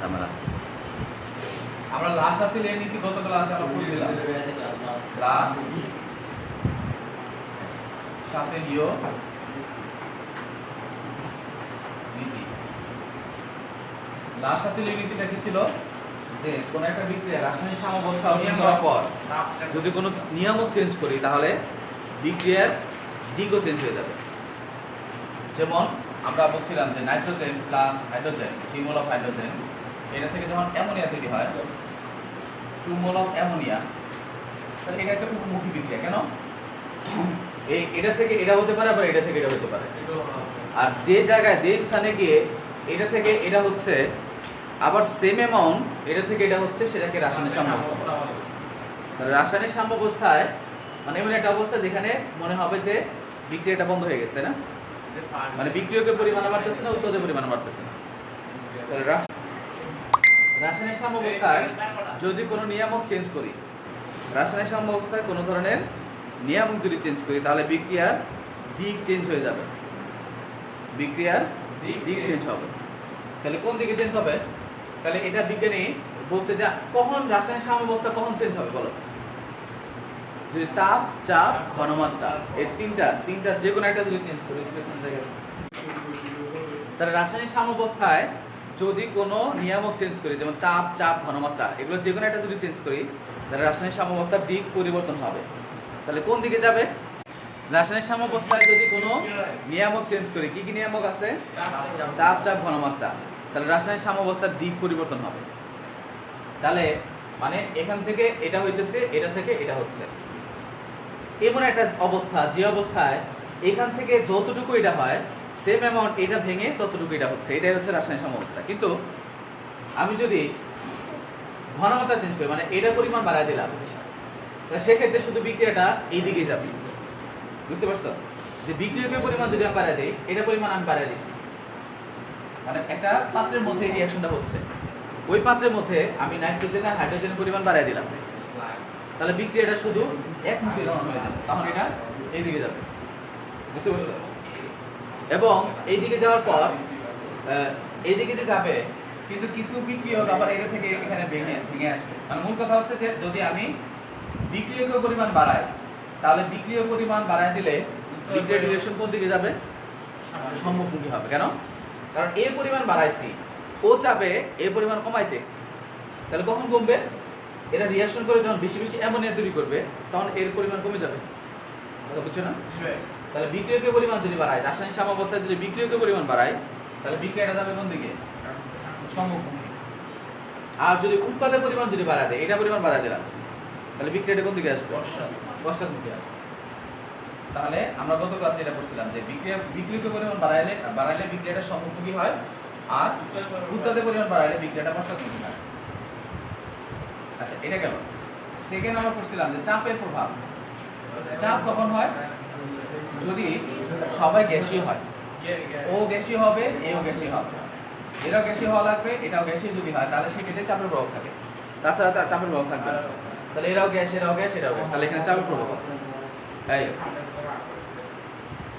ঝামেলা। আমরা রাসায়নিক নীতি গত ক্লাসে আমরা পড়ছিলাম। রাসায়নিক নীতি। রাসায়নিক নীতিটা কি ছিল? যে কোন একটা বিক্রিয়া রাসায়নিক সাম্যাবস্থা অর্জন করার পর যদি কোনো নিয়ামক চেঞ্জ করি তাহলে বিক্রিয়ার দিকও চেঞ্জ হয়ে যাবে। যেমন আমরা বলছিলাম যে nitrogen plus hydrogen, 3 mole of hydrogen, এটা থেকে যখন অ্যামোনিয়া তৈরি হয় 2 মোল অফ অ্যামোনিয়া, তাহলে এটা একটা উপমুখী বিক্রিয়া। কেন? এটা থেকে এটা হতে পারে, আবার এটা থেকে এটা হতে পারে। আর যে জায়গায় যে স্থানে গিয়ে এটা থেকে এটা হচ্ছে, আবার সেম অ্যামাউন্ট এটা থেকে এটা হচ্ছে, সেটাকে রাসায়নিক সাম্যাবস্থা। রাসায়নিক সাম্যাবস্থায় মানে এমন একটা অবস্থা যেখানে মনে হবে যে বিক্রিয়াটা বন্ধ হয়ে গেছে, তাই না? মানে বিক্রিয়কের পরিমাণ বাড়তেছে না, উৎপাদনের পরিমাণ বাড়তেছে না। রাসায়নিক সাম্যাবস্থায় যদি কোনো নিয়ামক চেঞ্জ করি, রাসায়নিক সাম্যাবস্থায় কোনো ধরনের নিয়ামক যদি চেঞ্জ করি তাহলে বিক্রিয়ার দিক চেঞ্জ হয়ে যাবে। বিক্রিয়ার দিক চেঞ্জ হবে। তাহলে কোন দিকে চেঞ্জ হবে? তাহলে এটা বিজ্ঞানী বলছে যে কখন রাসায়নিক সাম্যাবস্থা কখন চেঞ্জ হবে বলো? যদি তাপ, চাপ, ঘনমাত্রা এই তিনটা যে কোনো একটা যদি চেঞ্জ করি, তাহলে রাসায়নিক সাম্যাবস্থায় যদি কোনো নিয়ামক চেঞ্জ করি, যেমন তাপ, চাপ, ঘনমাত্রা, এগুলো যে কোনো একটা যদি চেঞ্জ করি তাহলে রাসায়নিক সাম্যাবস্থার দিক পরিবর্তন হবে। তাহলে কোন দিকে যাবে? রাসায়নিক সাম্যাবস্থায় যদি কোনো নিয়ামক চেঞ্জ করি, কি কি নিয়ামক আছে? তাপ, চাপ, ঘনমাত্রা, তাহলে রাসায়নিক সাম্যাবস্থার দিক পরিবর্তন হবে। তাহলে মানে এখান থেকে এটা হইতেছে, এটা থেকে এটা হচ্ছে, এমন একটা অবস্থা যে অবস্থায় এখান থেকে যতটুকু এটা হয় সেম অ্যামাউন্ট এটা ভেঙে ততটুকু এটা হচ্ছে, এটাই হচ্ছে রাসায়নিক সাম্যাবস্থা। কিন্তু আমি যদি ঘনমাত্রা চেঞ্জ করি, মানে এটা পরিমাণ বাড়ায় দিলাম, সেক্ষেত্রে শুধু বিক্রিয়াটা এই দিকে যাবে। বুঝতে পারছো? যে বিক্রিয়কের পরিমাণ যদি আমি বাড়ায় দিই, এটা পরিমাণ আমি বাড়ায় দিচ্ছি, মানে একটা পাত্রের মধ্যে এই রিঅ্যাকশনটা হচ্ছে, ওই পাত্রের মধ্যে আমি নাইট্রোজেন আর হাইড্রোজেনের পরিমাণ বাড়ায় দিলাম, তাহলে বিক্রিয়াটা শুধু একমুখী যখন হয়ে যাবে তখন এটা এইদিকে যাবে। বুঝতে পারছো? এবং এইদিকে যাওয়ার পর এইদিকে যে যাবে, কিন্তু কিছু বিক্রিয়ক আবার এটা থেকে এখানে ভেঙে আসবে। মানে মূল কথা হচ্ছে যে যদি আমি বিক্রিয়কের পরিমাণ বাড়াই, তাহলে বিক্রিয়ক পরিমাণ বাড়ায় দিলে বিক্রিয়ার ডিরেকশন কোন দিকে যাবে? সম্মুখমুখী হবে। কেন? কারণ এর পরিমাণ বাড়াইছি, ও চাবে এর পরিমাণ কমাইতে, তাহলে কখন কমবে? এরা রিঅ্যাকশন করে যখন বেশি বেশি অ্যামোনিয়া তৈরি করবে তখন এর পরিমাণ কমে যাবে। বুঝছো না? তাহলে বিক্রিয়কের পরিমাণ যদি বাড়ায়, রাসায়নিক সাম্যাবস্থায় যদি বিক্রিয়কের পরিমাণ বাড়ায়, তাহলে বিক্রিয়াটা যাবে কোন দিকে? সম্মুখমুখী। আর যদি উৎপাদের পরিমাণ যদি বাড়ায় দেয়, এটা পরিমাণ বাড়ায় দিলাম, তাহলে বিক্রিয়াটা কোন দিকে আসবে? পশ্চাৎমুখী আসবে। তাহলে আমরা গত ক্লাসে এটা পড়ছিলাম যে বিক্রিয়কের পরিমাণ বাড়াইলে বিক্রিয়াটা সম্মুখমুখী হয়, আর উৎপাদের পরিমাণ বাড়াইলে বিক্রিয়াটা পশ্চাৎমুখী হয়। আচ্ছা, এটা গেল। সেকেন্ড আমরা পড়ছিলাম যে চাপের প্রভাব। চাপ কখন হয়? যদি সবাই গ্যাসীয় হয়, ও গ্যাসীয় হবে, এও গ্যাসীয় হবে, এরাও গ্যাসীয় হওয়া লাগবে, এটাও গ্যাসীয় যদি হয় তাহলে সেক্ষেত্রে চাপের প্রভাব থাকে। তাছাড়া চাপের প্রভাব থাকবে না। তাহলে এরাও গ্যাস, এরাও গ্যাস, এরাও গ্যাস, তাহলে এখানে চাপের প্রভাব আছে। তাই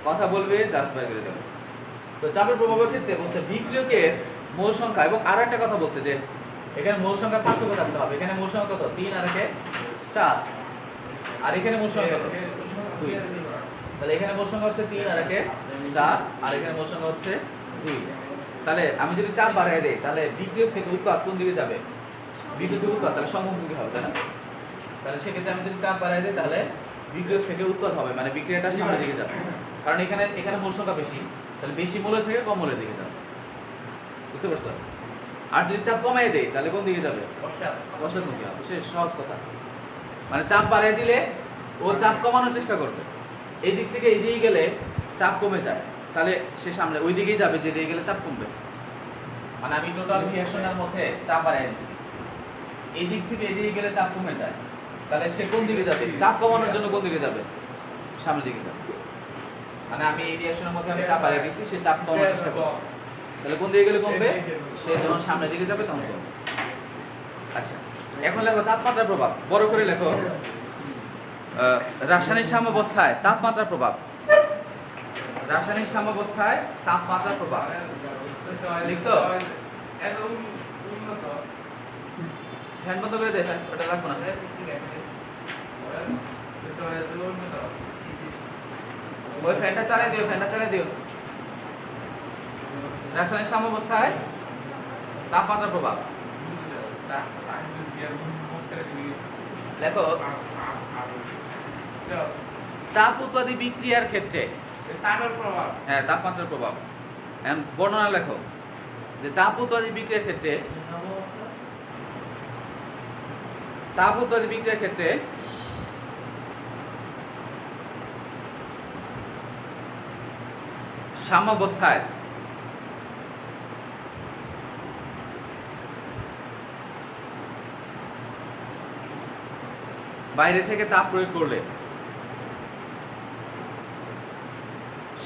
কথা বলবে, জাস্ট বের করে দেবে। তো চাপের প্রভাবের ক্ষেত্রে বলছে বিক্রিয়কের মোল সংখ্যা, এবং আরো একটা কথা বলছে যে এখানে মোল সংখ্যার পার্থক্য থাকতে হবে। এখানে মোল সংখ্যা কত? 3 আর একে 4, আর এখানে মোল সংখ্যা কত? 2। তাহলে এখানে মোল সংখ্যা হচ্ছে 3 আর একে 4, আর এখানে মোল সংখ্যা হচ্ছে 2। তাহলে আমি যদি চাপ বাড়ায় দেই তাহলে বিক্রিয়ক থেকে উৎপাদ কোন দিকে যাবে? বিক্রিয়ক উৎপাদ তাহলে সম্মুখমুখী হবে, তাই না? তাহলে সেক্ষেত্রে আমি যদি চাপ বাড়ায় দিই তাহলে বিক্রিয়ক থেকে উৎপাদ হবে, মানে বিক্রিয়াটা সামনের দিকে যাবে। কারণ এখানে মোল সংখ্যা বেশি, তাহলে বেশি মোলের থেকে কম মোলের দিকে যাবে। বুঝতে পারছো? আর যদি চাপ কমাই দেয় তাহলে কোন দিকে যাবে? পশ্চাৎমুখী হবে। শেষ, সহজ কথা। মানে চাপ বাড়াই দিলে ও চাপ কমানোর চেষ্টা করবে, এই দিক থেকে এই দিকে গেলে চাপ কমে যায়, তাহলে সে সামনে ওই দিকেই যাবে যে দিকে গেলে চাপ কমবে। মানে আমি টোটাল রিঅ্যাকশনের মধ্যে চাপ বাড়াই দিচ্ছি, এই দিক থেকে এই দিকে গেলে চাপ কমে যায়, তাহলে সে কোন দিকে যাবে? চাপ কমানোর জন্য কোন দিকে যাবে? সামনের দিকে যাবে। মানে আমি এই রিঅ্যাকশনের মধ্যে আমি চাপ বাড়াই দিচ্ছি, সে চাপ কমানোর চেষ্টা করবে, তাহলে কোন দিকে গেলে কমবে? সে যখন সামনের দিকে যাবে তখন কমবে। আচ্ছা, এখন লেখো তাপমাত্রার প্রভাব। বড় করে লেখো রাসায়নিক সাম্যাবস্থায় তাপমাত্রার প্রভাব। রাসায়নিক সাম্যাবস্থায় তাপমাত্রার প্রভাব লিখছো? ফ্যান বন্ধ করে দে, ফ্যান ওটা লাগবে না। ওই ফ্যানটা চালিয়ে দিও, ফ্যানটা চালিয়ে দিও। রাসায়নিক সাম্যাবস্থায় তাপমাত্রার প্রভাব লেখো। তাপ উৎপাদী বিক্রিয়ার ক্ষেত্রে তাপের প্রভাব, হ্যাঁ তাপমাত্রার প্রভাব। এখন বর্ণনা লেখো যে তাপ উৎপাদী বিক্রিয়ার ক্ষেত্রে, তাপ উৎপাদী বিক্রিয়ার ক্ষেত্রে সাম্যাবস্থায় বাইরে থেকে তাপ প্রয়োগ করলে,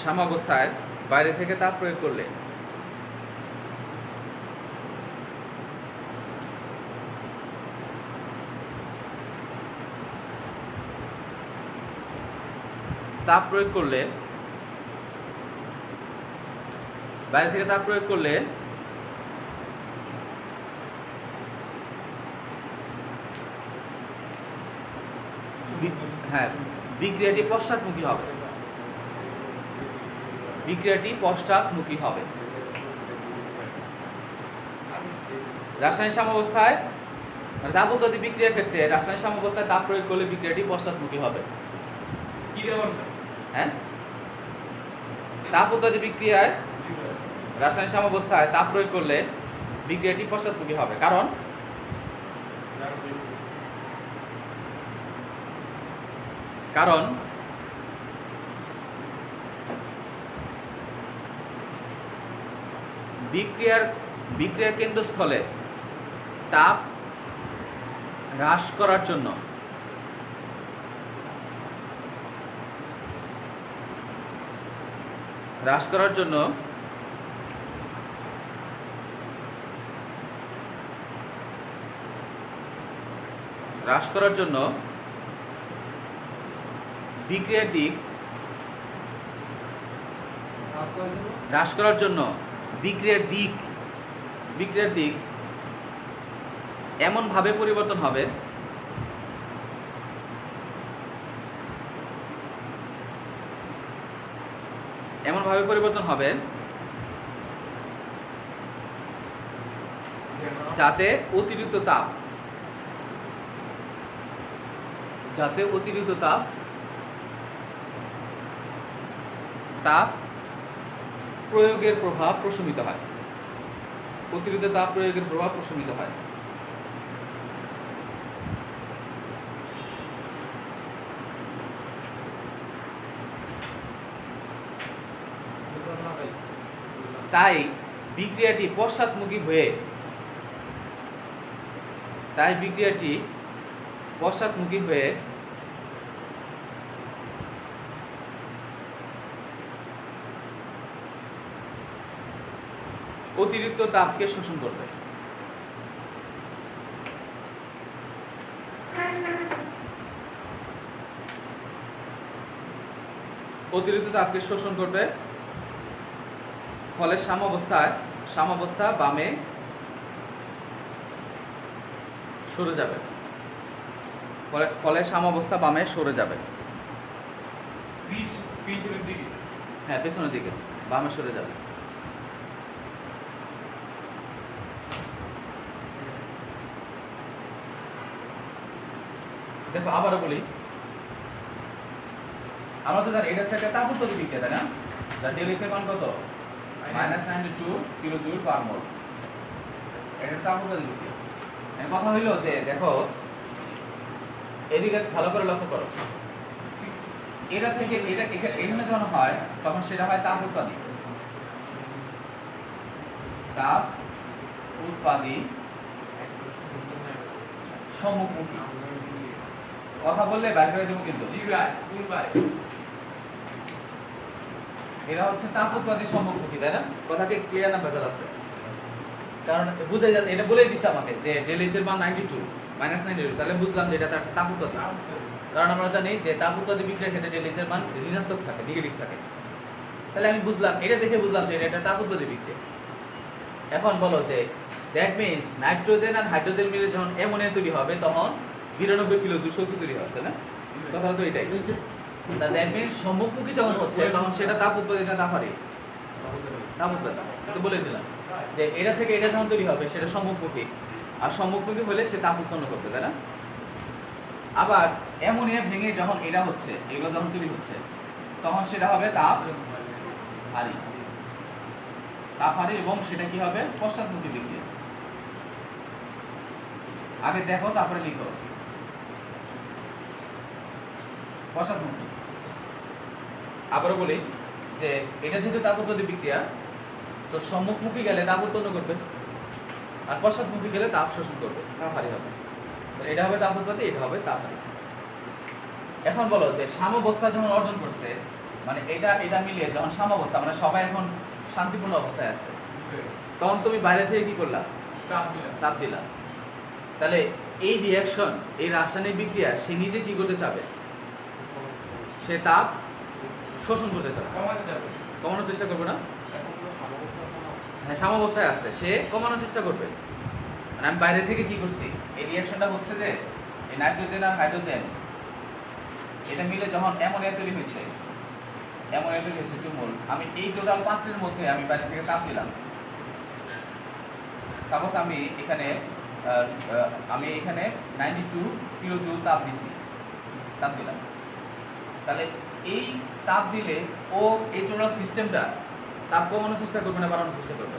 সাম্যাবস্থায় বাইরে থেকে তাপ প্রয়োগ করলে তাপ প্রয়োগ করলে, বাইরে থেকে তাপ প্রয়োগ করলে হ্যাঁ বিক্রিয়াটি পশ্চাৎমুখী হবে, বিক্রিয়াটি পশ্চাৎমুখী হবে। রাসায়নিক সাম্যাবস্থায় মানে তাপ উৎপাদী বিক্রিয়ার ক্ষেত্রে রাসায়নিক সাম্যাবস্থায় তাপ প্রয়োগ করলে বিক্রিয়াটি পশ্চাৎমুখী হবে। কি দেওয়ার হ্যাঁ তাপ উৎপাদী বিক্রিয়ায় রাসায়নিক সাম্যাবস্থায় তাপ প্রয়োগ করলে বিক্রিয়াটি পশ্চাৎমুখী হবে। কারণ কারণ বিক্রিয়ার কেন্দ্রস্থলে তাপ হ্রাস করার জন্য বিক্রিয়ার দিক হ্রাস করার জন্য বিক্রিয়ার দিক এমন ভাবে পরিবর্তন হবে যাতে অতিরিক্ত তাপ প্রয়োগের প্রভাব প্রশমিত হয়, অতিরিক্ত তাপ প্রয়োগের প্রভাব প্রশমিত হয়। তাই বিক্রিয়াটি পশ্চাৎমুখী হয়ে অতিরিক্ত তাপকে শোষণ করবে। ফলে সাম্যাবস্থা বামে সরে যাবে। হ্যাঁ পেছনের দিকে বামে সরে যাবে। দেখো আবারও বলি, আমরা তো জানি এটা হচ্ছে একটা তাপ উৎপাদী বিক্রিয়া, তাই না? যার ডেল এর মান কত? -92 কিলোজুল পার মোল। এটা তাপ উৎপাদী বিক্রিয়া। এর কথা হইলো যে দেখো এদিকে ভালো করে লক্ষ্য করো, এটা থেকে এটা এখানে যখন হয় তখন সেটা হয় তাপ উৎপাদী সম্মুখমুখী। কথা বললে বাইরে করে দেবো কিন্তু। এরা হচ্ছে তাপ উৎপাদী সম্মুখমুখী, তাই না? কথা কি ক্লিয়ার না ভেজাল আছে? কারণ বুঝে যাচ্ছে, এটা বলেই দিছে আমাকে যে ডেল এইচ এর মান 92 -92, তাহলে বুঝলাম যে এটা তাপ উৎপাদী। কারণ আমরা জানি যে তাপ উৎপাদী বিক্রিয়ার ক্ষেত্রে ডেল এইচ এর মান ঋণাত্মক থাকে, নেগেটিভ থাকে। তাহলে আমি বুঝলাম, এটা দেখে বুঝলাম যে এটা তাপ উৎপাদী বিক্রিয়া। এখন বলো যে দ্যাট মিন্স নাইট্রোজেন আর হাইড্রোজেন মিলে যখন অ্যামোনিয়া তৈরি হবে তখন 92 কিলোজুল শক্তি তৈরি হবে, তাই না? কথাটা তো এটাই। দ্যাট মিন্স সম্মুখমুখী যখন হচ্ছে তখন সেটা তাপ উৎপাদন না তাপ হারিয়ে তাপ উৎপাদন। তো বলে দিলাম যে এটা থেকে এটা যখন তৈরি হবে সেটা সম্মুখমুখী, আর সম্মুখমুখী হলে সে তাপ উৎপন্ন করবে, তাই না? আবার অ্যামোনিয়া ভেঙে যখন এটা হচ্ছে, এগুলো যখন তৈরি হচ্ছে তখন সেটা হবে তাপ হারি, তাপ হারি, এবং সেটা কি হবে? পশ্চাৎমুখী বিক্রিয়া। আগে দেখো তারপরে লিখো। পশ্চাৎমুখী। আবারও বলি যে এটা যেহেতু তাপ উৎপত্তি বিক্রিয়া, তো সম্মুখমুখী গেলে তাপ উৎপন্ন করবে, আর পশ্চাৎমুখী গেলে তাপ শোষণ করবে, তাপ হারি হবে। এটা হবে তাপ উৎপত্তি, এটা হবে তাপ হারি। এখন বলো যে সাম্যাবস্থা যখন অর্জন করছে, মানে এটা মিলিয়ে যখন সাম্যাবস্থা, মানে সবাই এখন শান্তিপূর্ণ অবস্থায় আছে, তখন তুমি বাইরে থেকে কি করলা? তাপ দিলা। তাহলে এই রিঅ্যাকশন, এই রাসায়নিক বিক্রিয়া সে নিজে কি করতে চাবে? সে তাপ শোষণ করতে চাবে, কমানোর চেষ্টা করবে না? হ্যাঁ, সাম্যাবস্থায় আছে, সে কমানোর চেষ্টা করবে। মানে আমি বাইরে থেকে কি করছি, এই রিঅ্যাকশনটা হচ্ছে যে এই নাইট্রোজেন আর হাইড্রোজেন এটা মিলে যখন অ্যামোনিয়া তৈরি হয়েছে, 2 মোল, আমি এই টোটাল পাত্রের মধ্যে আমি বাইরে থেকে তাপ দিলাম। সাপোজ আমি এখানে 92 কিলোজুল তাপ দিলাম। তাহলে এই তাপ দিলে ও এই টোটাল সিস্টেমটা তাপ কমানোর চেষ্টা করবে না বাড়ানোর চেষ্টা করবে?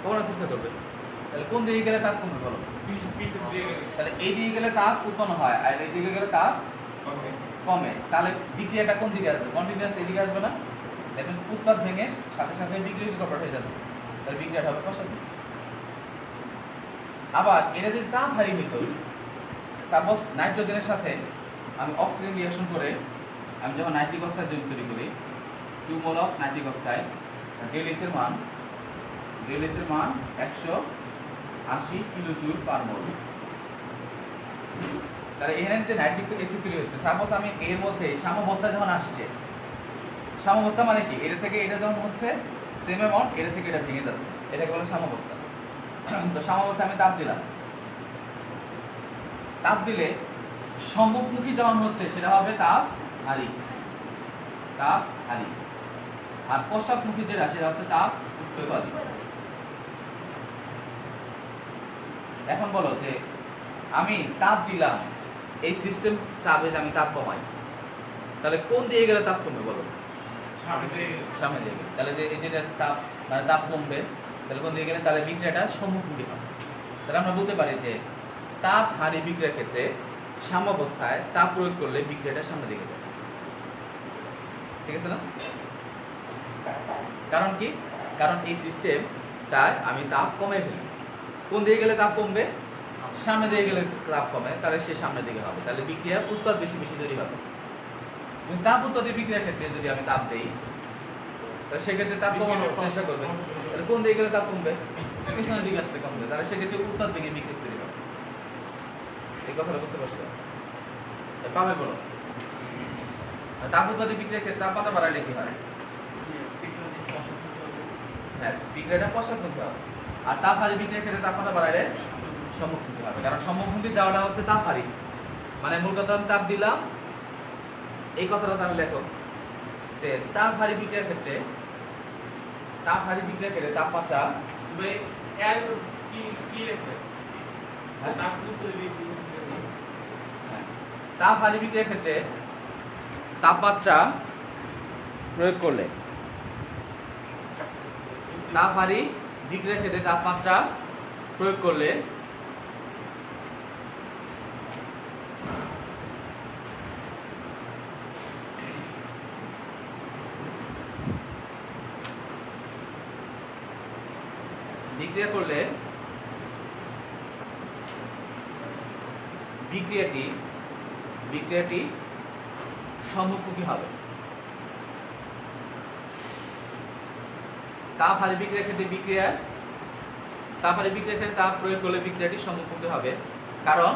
কমানোর চেষ্টা করবে। তাহলে কোন দিকে গেলে তাপ কমবে বলো? তাহলে এই দিকে গেলে তাপ উৎপন্ন হয়, আর এই দিকে গেলে তাপ কমে। তাহলে বিক্রিয়াটা কোন দিকে আসবে? কন্টিনিউয়াস এদিকে আসবে না? দ্যাট মিন্স উৎপাদ ভেঙে সাথে সাথে বিক্রিয়া কনভার্ট হয়ে যাবে, তাহলে বিক্রিয়াটা হবে পশ্চাৎমুখী। আবার এটা যদি তাপ হারি হইতো, সাপোজ নাইট্রোজেনের সাথে আমি অক্সিজেন রিঅ্যাকশন করে আমি যখন নাইট্রিক অক্সাইড যৌগ তৈরি করি, 2 mole of nitric oxide, ΔH এর মান 180 কিলোজুল পার মোল। তাহলে এখানে যে নাইট্রিক অ্যাসিড তৈরি হচ্ছে, সাপোজ আমি এর মধ্যে সাম্যাবস্থা যখন আসছে, সাম্যাবস্থা মানে কি? এটা থেকে এটা যখন হচ্ছে সেম অ্যামাউন্ট, এটা থেকে এটা ভেঙে যাচ্ছে, এটাকে বলে সাম্যাবস্থা। তো সাম্যাবস্থায় আমি তাপ দিলাম, তাপ দিলে সম্মুখমুখী যখন হচ্ছে সেটা হবে তাপ হারি, আর পশ্চাৎমুখী যেটা সেটা হচ্ছে তাপ উৎপাদী। এখন বলো যে আমি তাপ দিলাম, এই সিস্টেম চাবে যে আমি তাপ কমাই, তাহলে কোন দিকে গেলে তাপ কমবে বলো? সামনে দিকে গেলে। তাহলে যে এই যেটা তাপ, মানে তাপ কমবে, তাহলে কোন দিকে গেলে? তাহলে বিক্রিয়াটা সম্মুখমুখী হবে। তাহলে আমরা বলতে পারি যে তাপ হারি বিক্রিয়ার ক্ষেত্রে সাম্যাবস্থায় তাপ প্রয়োগ করলে বিক্রিয়াটা সামনের দিকে যাবে। ঠিক আছে না? কারণ কি? কারণ এই সিস্টেম চায় আমি তাপ কমাই ফেলি। কোন দিকে গেলে তাপ কমবে? সামনের দিকে গেলে তাপ কমে, তাহলে সে সামনের দিকে হবে, তাহলে বিক্রিয়া উৎপাদ বেশি বেশি তৈরি হবে। তাপ উৎপাদী বিক্রিয়ার ক্ষেত্রে যদি আমি তাপ দেই, তাহলে সেক্ষেত্রে তাপ কমানোর চেষ্টা করবে, তাহলে কোন দিকে গেলে তাপ কমবে? পিছনের দিকে আসলে কমবে, তাহলে সেক্ষেত্রে উৎপাদ ভেঙে বিক্রিয়া তৈরি হবে। এই কথাটা বুঝতে পারছো? পাবে বলো। তাপ উৎপাদী বিক্রিয়ার ক্ষেত্রে তাপমাত্রা বাড়াইলে কি হয়? হ্যাঁ, বিক্রিয়াটা পশ্চাৎমুখী হবে। আর তাপ হারি বিক্রিয়ার ক্ষেত্রে তাপমাত্রা বাড়াইলে সম্মুখমুখী হবে, কারণ সম্মুখমুখী যাওয়াটা হচ্ছে তাপ হারি। মানে মূল কথা আমি তাপ দিলাম, এই কথাটা আমি লেখো যে তাপ হারি বিক্রিয়ার ক্ষেত্রে তাপমাত্রা তাপ হারি বিক্রিয়ার ক্ষেত্রে তাপমাত্রা প্রয়োগ করলে, তাপ হারি বিক্রিয়ার ক্ষেত্রে তাপমাত্রা প্রয়োগ করলে বিক্রিয়াটি সম্মুখমুখী হবে। তাপ হারি বিক্রিয়ার ক্ষেত্রে তাপ প্রয়োগ করলে বিক্রিয়াটি সম্মুখমুখী হবে, কারণ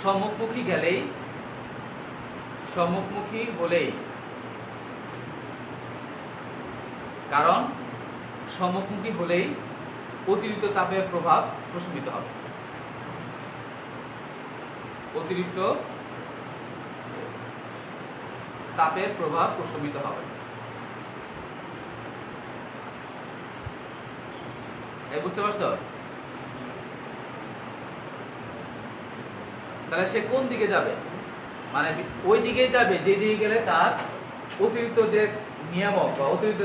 সম্মুখমুখী হলেই সম্মুখমুখী হলেই অতিরিক্ত তাপের প্রভাব প্রশমিত হবে। অতিরিক্ত তাপের প্রভাব প্রশমিত হবে। বুঝতে পারছো? তাহলে সে কোন দিকে যাবে, মানে ওই দিকে যাবে যে দিকে গেলে তার অতিরিক্ত যে নিয়ামক বা অতিরিক্ত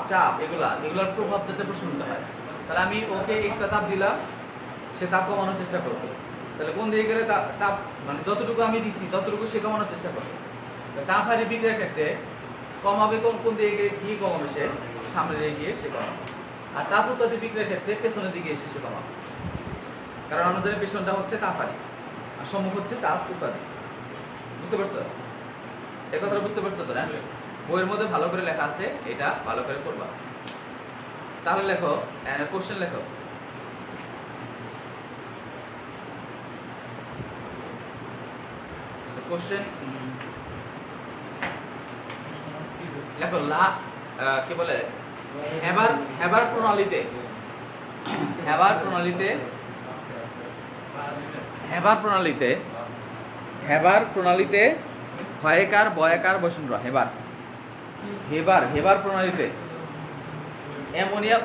চাপ এগুলোর প্রভাব যাতে প্রশমিত হয়। তাহলে আমি ওকে এক্সট্রা তাপ দিলাম, সে তাপ কমানোর চেষ্টা করবে। তাহলে কোন দিকে গেলে তাপ মানে যতটুকু আমি দিচ্ছি ততটুকু সে কমানোর চেষ্টা করবে। তাপ হারি বিক্রিয়ার ক্ষেত্রে কমাবে কোন দিকে গিয়ে কমাবে, সে সামনে দিকে গিয়ে সে কমাবে। আর তাপ উৎপাদী বিক্রিয়ার ক্ষেত্রে পেছনের দিকে এসে সে কমাবে, কারণ আমরা জানি পেছনটা হচ্ছে তাপ হারি আর সম্মুখ হচ্ছে তাপ উৎপাদী। বুঝতে পারছো? এই কথাটা বুঝতে পারছো তো? না, বইয়ের মধ্যে ভালো করে লেখা আছে, এটা ভালো করে পড়বা। তাহলে লেখো, কোশ্চেন লেখো। কোশ্চেন লেখো, কি বলে, হেবার প্রণালীতে ক্ষয়কার বয়াকার বৈষণ্য হেবার প্রণালীতে অ্যামোনিয়া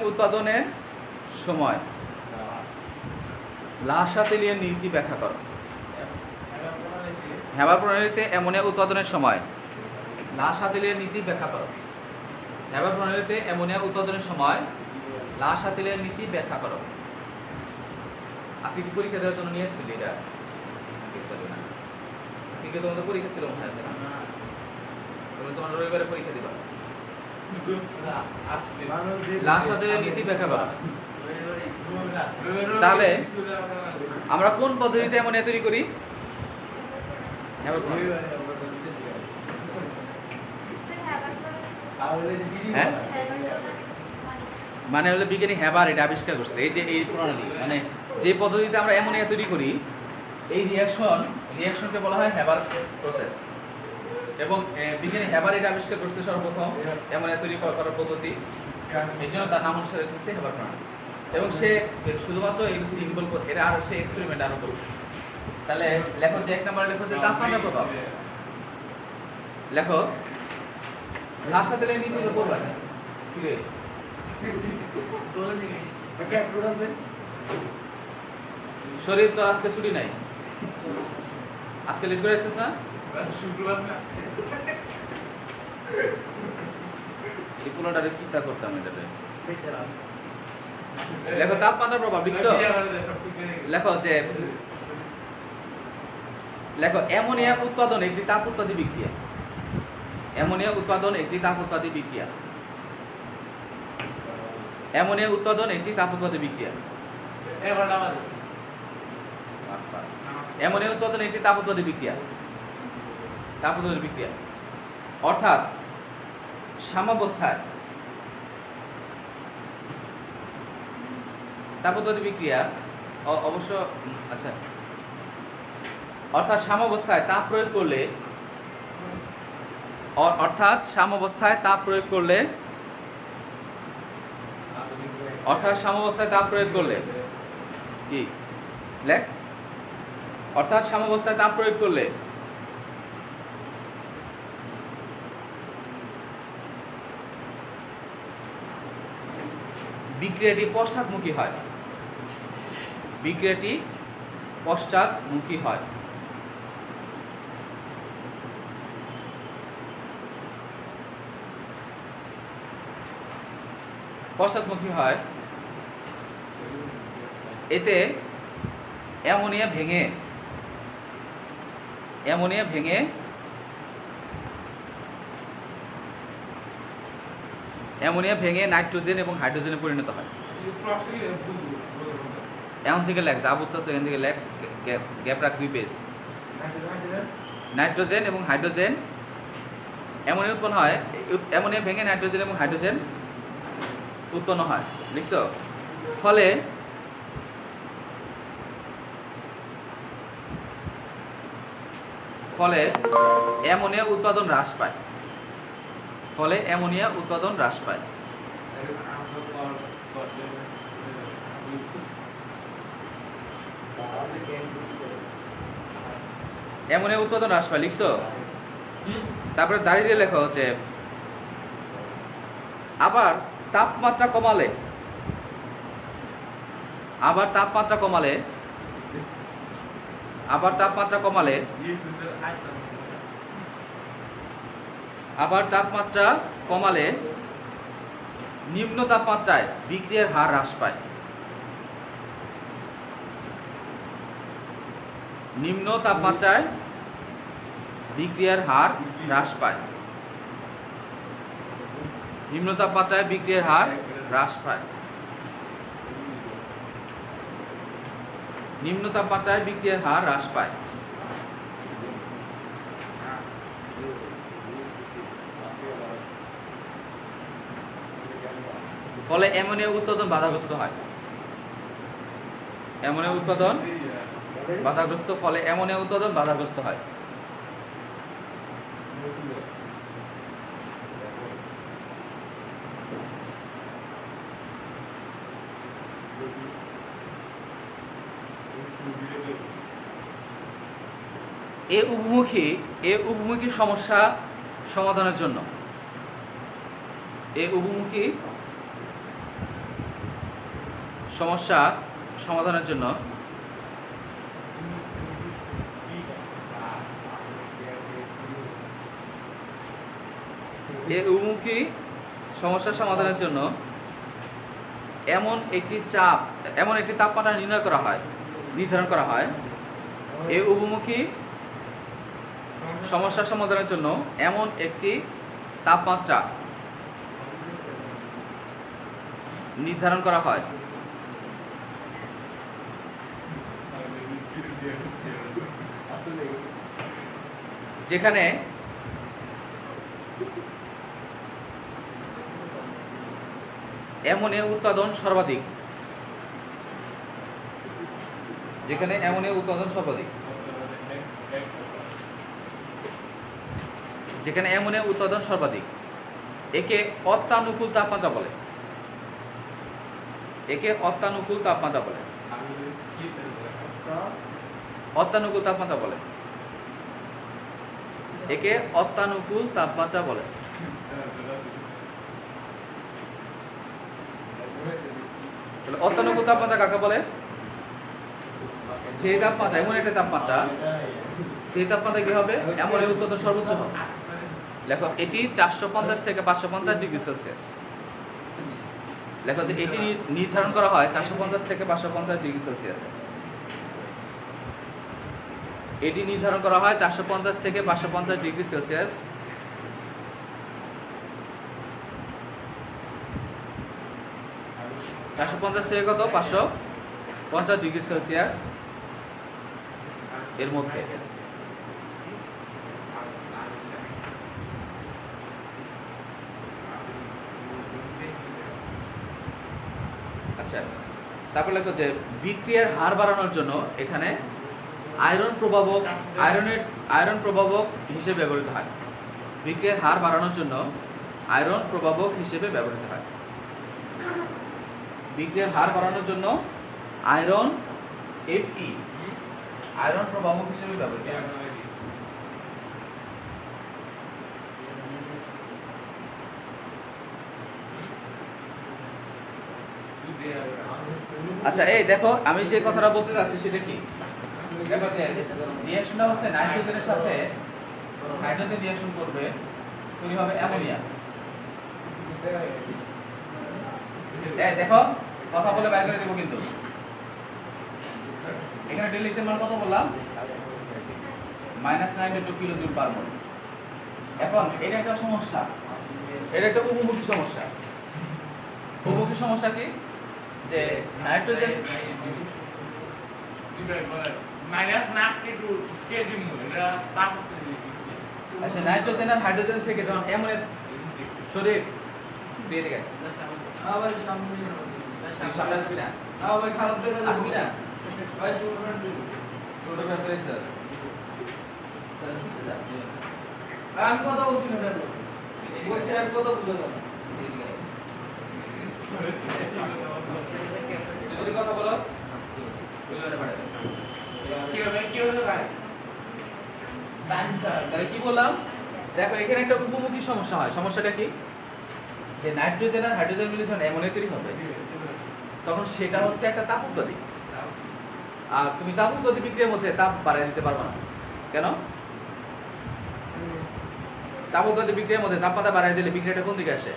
উৎপাদনের সময় লাসাতেলিয়ার নীতি ব্যাখ্যা করো। হেবার প্রণালীতে অ্যামোনিয়া উৎপাদনের সময় লাসাতেলিয়ার নীতি ব্যাখ্যা করো। হেবার প্রণালীতে অ্যামোনিয়া উৎপাদনের সময় লাসাতেলিয়ার নীতি ব্যাখ্যা করো। আজকে কি পরীক্ষা দেওয়ার জন্য নিয়ে এসেছিলি? এটা আজকে কি তোমাদের পরীক্ষা ছিল মনে হয়? তুমি তোমার রবিবারে পরীক্ষা দিবা। লাসাতেলিয়ার নীতি ব্যাখ্যা করো। তাহলে আমরা কোন পদ্ধতিতে অ্যামোনিয়া তৈরি করি? হ্যাঁ, মানে হলো বিজ্ঞানী হেবার এটা আবিষ্কার করছে, এই যে এই প্রণালী, মানে যে পদ্ধতিতে আমরা অ্যামোনিয়া তৈরি করি, এই রিঅ্যাকশনকে বলা হয় হেবার প্রসেস। এবং বিজ্ঞানী হেবার এটা আবিষ্কার করছে সর্বপ্রথম অ্যামোনিয়া তৈরি করার পদ্ধতি, এই জন্য তার নাম অনুসারে দিচ্ছে হেবার প্রণালী। এবং সে শুধুমাত্র এই সিম্বল এরা আরো সে এক্সপেরিমেন্ট আরো করছে। তাহলে লেখো যে 1 নম্বরে লেখো যে তাপমাত্রা প্রভাব। লেখো লাসাতেলিয়ার নীতি তো পড়বা না কি রে? শরীর তো আজকে ছুটি নাই, আজকে লিভ করে আসছিস না? শুক্রবার না, এই পুরোটারে চিন্তা করতাম এটাতে। লেখো তাপমাত্রার প্রভাব। লিখছো? লেখো অ্যামোনিয়া উৎপাদন একটি তাপ উৎপাদী বিক্রিয়া। অ্যামোনিয়া উৎপাদন একটি তাপ উৎপাদী বিক্রিয়া। অ্যামোনিয়া উৎপাদন একটি তাপ উৎপাদী বিক্রিয়া। অ্যামোনিয়া উৎপাদন একটি তাপ উৎপাদী বিক্রিয়া। অর্থাৎ সাম্যাবস্থায় তাপ উৎপাদী বিক্রিয়া অবশ্য আচ্ছা, অর্থাৎ সাম্যাবস্থায় তাপ প্রয়োগ করলে কি লেখ? অর্থাৎ সাম্যাবস্থায় তাপ প্রয়োগ করলে বিক্রিয়াটি পশ্চাৎমুখী হয়। পশ্চাৎমুখী হয়। এতে অ্যামোনিয়া ভেঙে নাইট্রোজেন এবং হাইড্রোজেনে পরিণত হয়। এমন থেকে লেখ, যা বুঝতে আছে এখান থেকে লেখ, গ্যাপ রাখ 2 পেজ। নাইট্রোজেন এবং হাইড্রোজেন অ্যামোনিয়া উৎপন্ন হয়, অ্যামোনিয়া ভেঙে নাইট্রোজেন এবং হাইড্রোজেন উৎপন্ন হয়। লিখছো? ফলে ফলে অ্যামোনিয়া উৎপাদন হ্রাস পায়। ফলে অ্যামোনিয়া উৎপাদন হ্রাস পায়। অ্যামোনিয়া উৎপাদন হ্রাস পায় লিখছো? তারপরে দাঁড়িয়ে দিয়ে লেখা হচ্ছে আবার তাপমাত্রা কমালে আবার তাপমাত্রা কমালে আবার তাপমাত্রা কমালে আবার তাপমাত্রা কমালে নিম্ন তাপমাত্রায় বিক্রিয়ার হার হ্রাস পায়। নিম্ন তাপমাত্রায় বিক্রিয়ার হার হ্রাস পায়। নিম্ন তাপমাত্রায় বিক্রিয়ার হার হ্রাস পায়। নিম্ন তাপমাত্রায় বিক্রিয়ার হার হ্রাস পায়। ফলে অ্যামোনিয়া উৎপাদন বাধাগ্রস্ত হয়। অ্যামোনিয়া উৎপাদন বাধাগ্রস্ত ফলে অ্যামোনিয়া উৎপাদন বাধাগ্রস্ত হয়। এ উভমুখী সমস্যা সমাধানের জন্য সমস্যা সমাধানের জন্য সমস্যা সমাধানের জন্য এমন একটি তাপমাত্রা নির্ধারণ করা হয়। এই উভমুখী সমস্যা সমাধানের জন্য এমন একটি তাপমাত্রা নির্ধারণ করা হয় যেখানে অ্যামোনিয়া উৎপাদন সর্বাধিক। যেখানে অ্যামোনিয়া উৎপাদন সর্বাধিক যেখানে অ্যামোনিয়া উৎপাদন সর্বাধিক একে অত্যানুকূল তাপমাত্রা বলে। একে অত্যানুকূল তাপমাত্রা বলে। অত্যানুকূল তাপমাত্রা বলে। একে অত্যানুকূল তাপমাত্রা বলে। অত্যানুকূল তাপমাত্রা কাকে বলে? যে তাপমাত্রা এমন একটা তাপমাত্রা যে তাপমাত্রা কি হবে অ্যামোনিয়া উৎপাদন সর্বোচ্চ হবে। লেখো এটি 450 থেকে 550 ডিগ্রি সেলসিয়াস। লেখো যে এটি নির্ধারণ করা হয় 450 থেকে 550 ডিগ্রি সেলসিয়াসে। এটি নির্ধারণ করা হয় 450 থেকে 550 ডিগ্রি সেলসিয়াস। থেকে কত 550 ডিগ্রি সেলসিয়াস এর মধ্যে। আচ্ছা, তারপর লেখো যে বিক্রিয়ার হার বাড়ানোর জন্য এখানে আয়রন প্রভাবক হিসেবে ব্যবহৃত হয়। বিক্রিয়ার হার বাড়ানোর জন্য আয়রন প্রভাবক হিসেবে ব্যবহৃত হয়। বিক্রিয়ার হার বাড়ানোর জন্য আয়রন Fe আয়রন প্রভাবক হিসেবে ব্যবহৃত হয়। আচ্ছা, এই দেখো আমি যে কথাটা বলতে যাচ্ছি সেটা কি? দেখো যে রিঅ্যাকশনটা হচ্ছে নাইট্রোজেনের সাথে হাইড্রোজেন রিঅ্যাকশন করবে, তৈরি হবে অ্যামোনিয়া। দেখো কথা বলে বাইর করে দেব কিন্তু। এখানে ডেলিচের মান কত বললাম? -92 কিলোজুল পার মোল। এখন এটা একটা সমস্যা, এটা একটা উপমুখী সমস্যা। উপমুখী সমস্যা কি? যে নাইট্রোজেন আচ্ছা, নাইট্রোজেন আর হাইড্রোজেন থেকে যখন অ্যামোনিয়া শরীর দিয়ে দিকে সামনে আসবি না, আসবি না। তাহলে পিছে যান। আমি কথা বলছি না কেন? বলছি আর কথা বুঝো না। তুই যদি কথা বলো তুই ওটা পাঠাবে। কি হলো ভাই? তাহলে কি বললাম, দেখো এখানে একটা উপমুখী সমস্যা হয়। সমস্যাটা কি, যে নাইট্রোজেন আর হাইড্রোজেন মিলে যখন অ্যামোনিয়া তৈরি হবে তখন সেটা হচ্ছে একটা তাপ উৎপাদী। আর তুমি তাপ উৎপাদী বিক্রিয়ার মধ্যে তাপ বাড়ায় দিতে পারবে না। কেন? তাপ উৎপাদী বিক্রিয়ার মধ্যে তাপমাত্রা বাড়ায় দিলে বিক্রিয়াটা কোন দিকে আসে?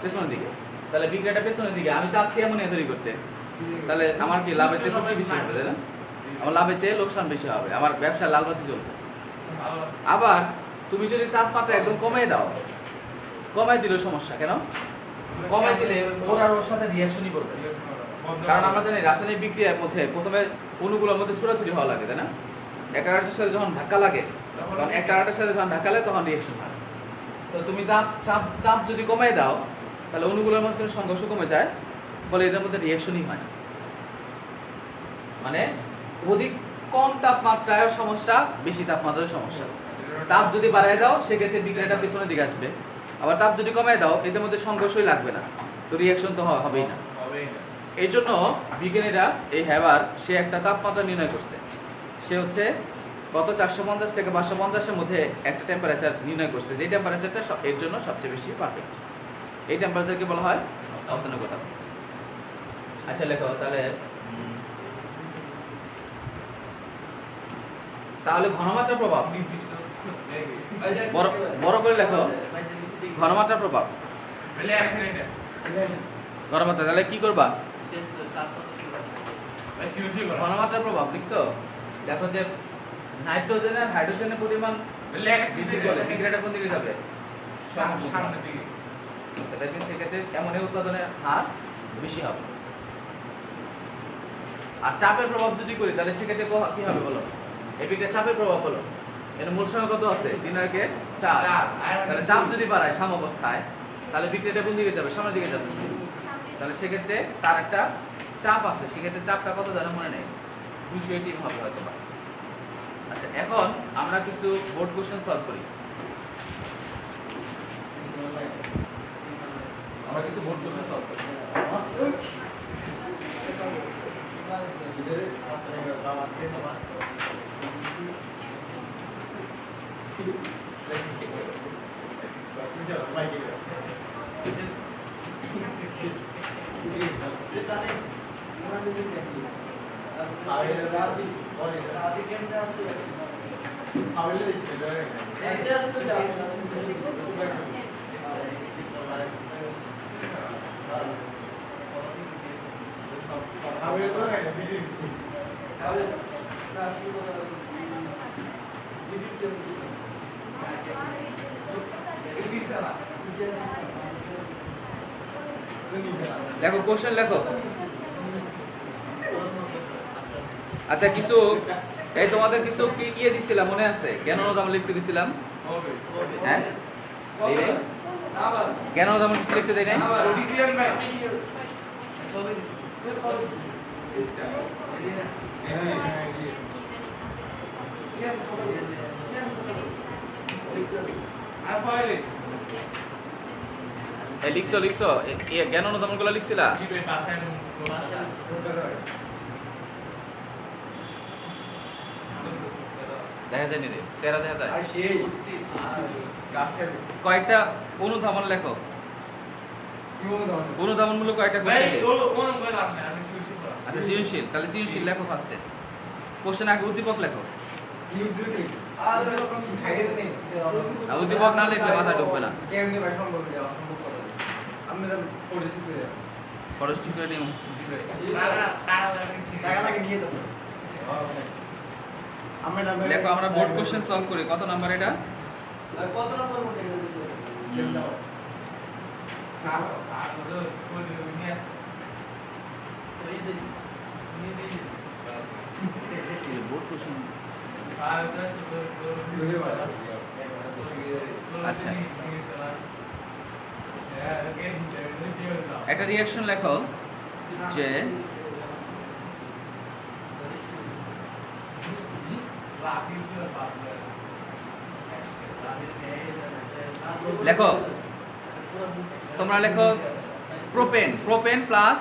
পেছনের দিকে। তাহলে বিক্রিয়াটা পেছনের দিকে, আমি চাচ্ছি অ্যামোনিয়া তৈরি করতে, তাহলে আমার কি লাভের চেয়ে ক্ষতি বেশি হবে, তাই না? আমার লাভের চেয়ে লোকসান বেশি হবে, আমার ব্যবসায় লাল বাতি জ্বলবে। আবার তুমি যদি তাপমাত্রা একদম কমিয়ে দাও, কমাই দিলেও সমস্যা। কেন? কমাই দিলে ওর আর ওর সাথে রিয়াকশনই করবে। কারণ আমরা জানি রাসায়নিক বিক্রিয়ার মধ্যে প্রথমে অণুগুলোর মধ্যে ছোটাছুটি হওয়া লাগে, তাই না? একটা আরেকটার সাথে যখন ধাক্কা লাগে, তখন একটা আরেকটার সাথে যখন ধাক্কা লাগে তখন রিয়াকশন হয়। তো তুমি তাপ যদি কমাই দাও তাহলে অণুগুলোর মাঝখানে সংঘর্ষ কমে যায়, ফলে এদের মধ্যে রিয়াকশনই হয় না। মানে অধিক কম তাপমাত্রায় সমস্যা, বেশি তাপমাত্রায় সমস্যা। তাপ যদি বাড়ায় দাও সেক্ষেত্রে বিক্রিয়াটা পেছনের দিকে আসবে, আবার তাপ যদি কমায় দাও এদের মধ্যে সংঘর্ষই লাগবে না, তো রিয়াকশন তো হবেই না। এই জন্য বিজ্ঞানীরা এই হ্যাবার সে একটা তাপমাত্রা নির্ণয় করছে। সে হচ্ছে গত 450 থেকে 550 এর মধ্যে একটা টেম্পারেচার নির্ণয় করছে, যে টেম্পারেচারটা এর জন্য সবচেয়ে বেশি পারফেক্ট। এই টেম্পারেচারকে বলা হয় অত্যানুগত। আচ্ছা লেখো তাহলে ঘনমাত্রা প্রভাব, বড় করে লেখো ঘনমাত্রা প্রভাব। ঘনমাত্রা তাহলে কি করবা? ঘনমাত্রা প্রভাব লিখছো, দেখো যে নাইট্রোজেন আর হাইড্রোজেনের পরিমাণ বৃদ্ধি করলে বিক্রিয়াটা কোন দিকে যাবে? সামনের দিকে। তাহলে সেক্ষেত্রে অ্যামোনিয়া উৎপাদনের হার বেশি হবে। আর চাপের প্রভাব যদি করি তাহলে সেক্ষেত্রে কি হবে বলো? এই বিক্রিয়ার চাপের প্রভাব হলো, এর মূল সংখ্যা কত আছে? 3 আর কে 4। তাহলে চাপ যদি বাড়ায় সাম্যাবস্থায় তাহলে বিক্রিয়াটা কোন দিকে যাবে? সামনের দিকে যাবে। তাহলে সেক্ষেত্রে তার একটা চাপ আছে, সেক্ষেত্রে চাপটা কত জানো মনে নেই? 218 হবে হয়তো বা। আচ্ছা এখন আমরা কিছু বোর্ড কোশ্চেন সলভ করি। আমরা কিছু বোর্ড কোশ্চেন সলভ করি। লেখো কোশ্চেন লেখো। আচ্ছা কিছু এই তোমাদের কিছু কি ইয়ে দিছিলাম মনে আছে? জ্ঞান অনুধাবন লিখতে দিছিলাম, হ্যাঁ? জ্ঞান অনুধাবন কিছু লিখতে দেয় নাই? লিখছো জ্ঞান অনুধাবন গুলো লিখছিলা? দেখা যায়নি রে, চেহারা দেখা যায়। কয়েকটা অনুধাবন লেখো, অনুধাবনমূলক কয়েকটা কোশ্চেন। আচ্ছা সৃজনশীল, তাহলে সৃজনশীল লেখো ফার্স্টে। কোশ্চেন আগে উদ্দীপক লেখো। উদ্দীপক না লিখলে মাথা ঢুকবে না। খরচ ঠিক করে নিও। লেখো আমরা বোর্ড কোশ্চেন সলভ করি। কত নাম্বার এটা? কত নম্বর বোর্ড কোশ্চেন। আচ্ছা একটা রিঅ্যাকশন লেখো যে লেখো তোমরা লেখো প্রোপেন প্রোপেন প্লাস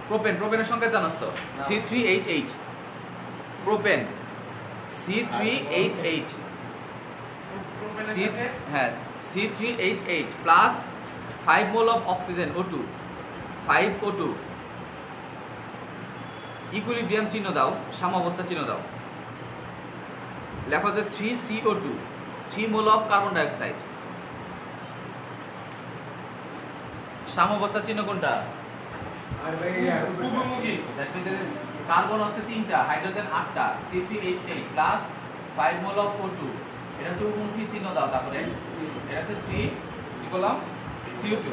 প্রোপেনের সংখ্যা জানোস তো C3H8 প্রোপেন C3H8 হ্যাঁ C3H8 plus 5 mole of oxygen O2 5 O2 equilibrium চিহ্ন দাও সাম্যাবস্থা চিহ্ন দাও লেখো যে 3CO2 3 mole of carbon dioxide সাম্যাবস্থা চিহ্ন কোনটা দ্যাট মিন্স কার্বন হচ্ছে 3টা হাইড্রোজেন 8টা C3H8 plus 5 mole of O2 এটা হচ্ছে উন্মুখী চিহ্ন দাও তারপরে এটা হচ্ছে 3 কি বললাম CO2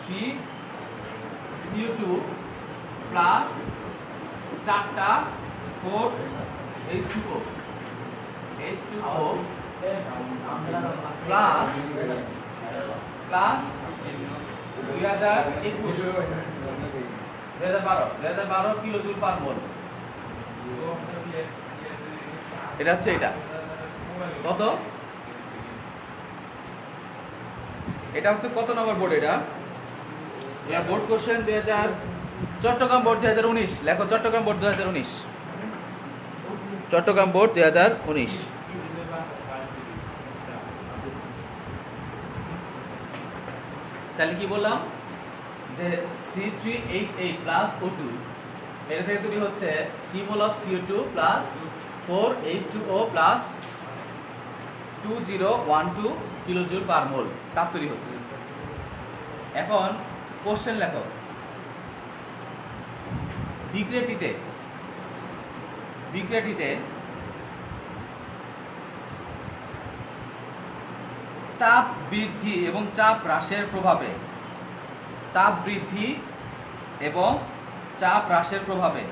3CO2 প্লাস 4টা 4 H2O প্লাস 2012 কিলোজুল পার মোল এটা হচ্ছে এটা কত এটা হচ্ছে কত নম্বর বোর্ড এটা বোর্ড কোশ্চেন 2000 চট্টগ্রাম বোর্ড 2019 লেখো চট্টগ্রাম বোর্ড 2019 চট্টগ্রাম বোর্ড 2019 তাহলে কি বললাম যে C3H8 প্লাস O2 এটা থেকে তৈরি হচ্ছে 3 mole of CO2 plus 4 H2O plus 2012 kilojoule per mole তাপ তৈরি হচ্ছে এখন কোশ্চেন লেখো বিক্রিয়াটিতে তাপ বৃদ্ধি এবং চাপ হ্রাসের প্রভাবে তাপ বৃদ্ধি এবং চাপ হ্রাসের প্রভাবে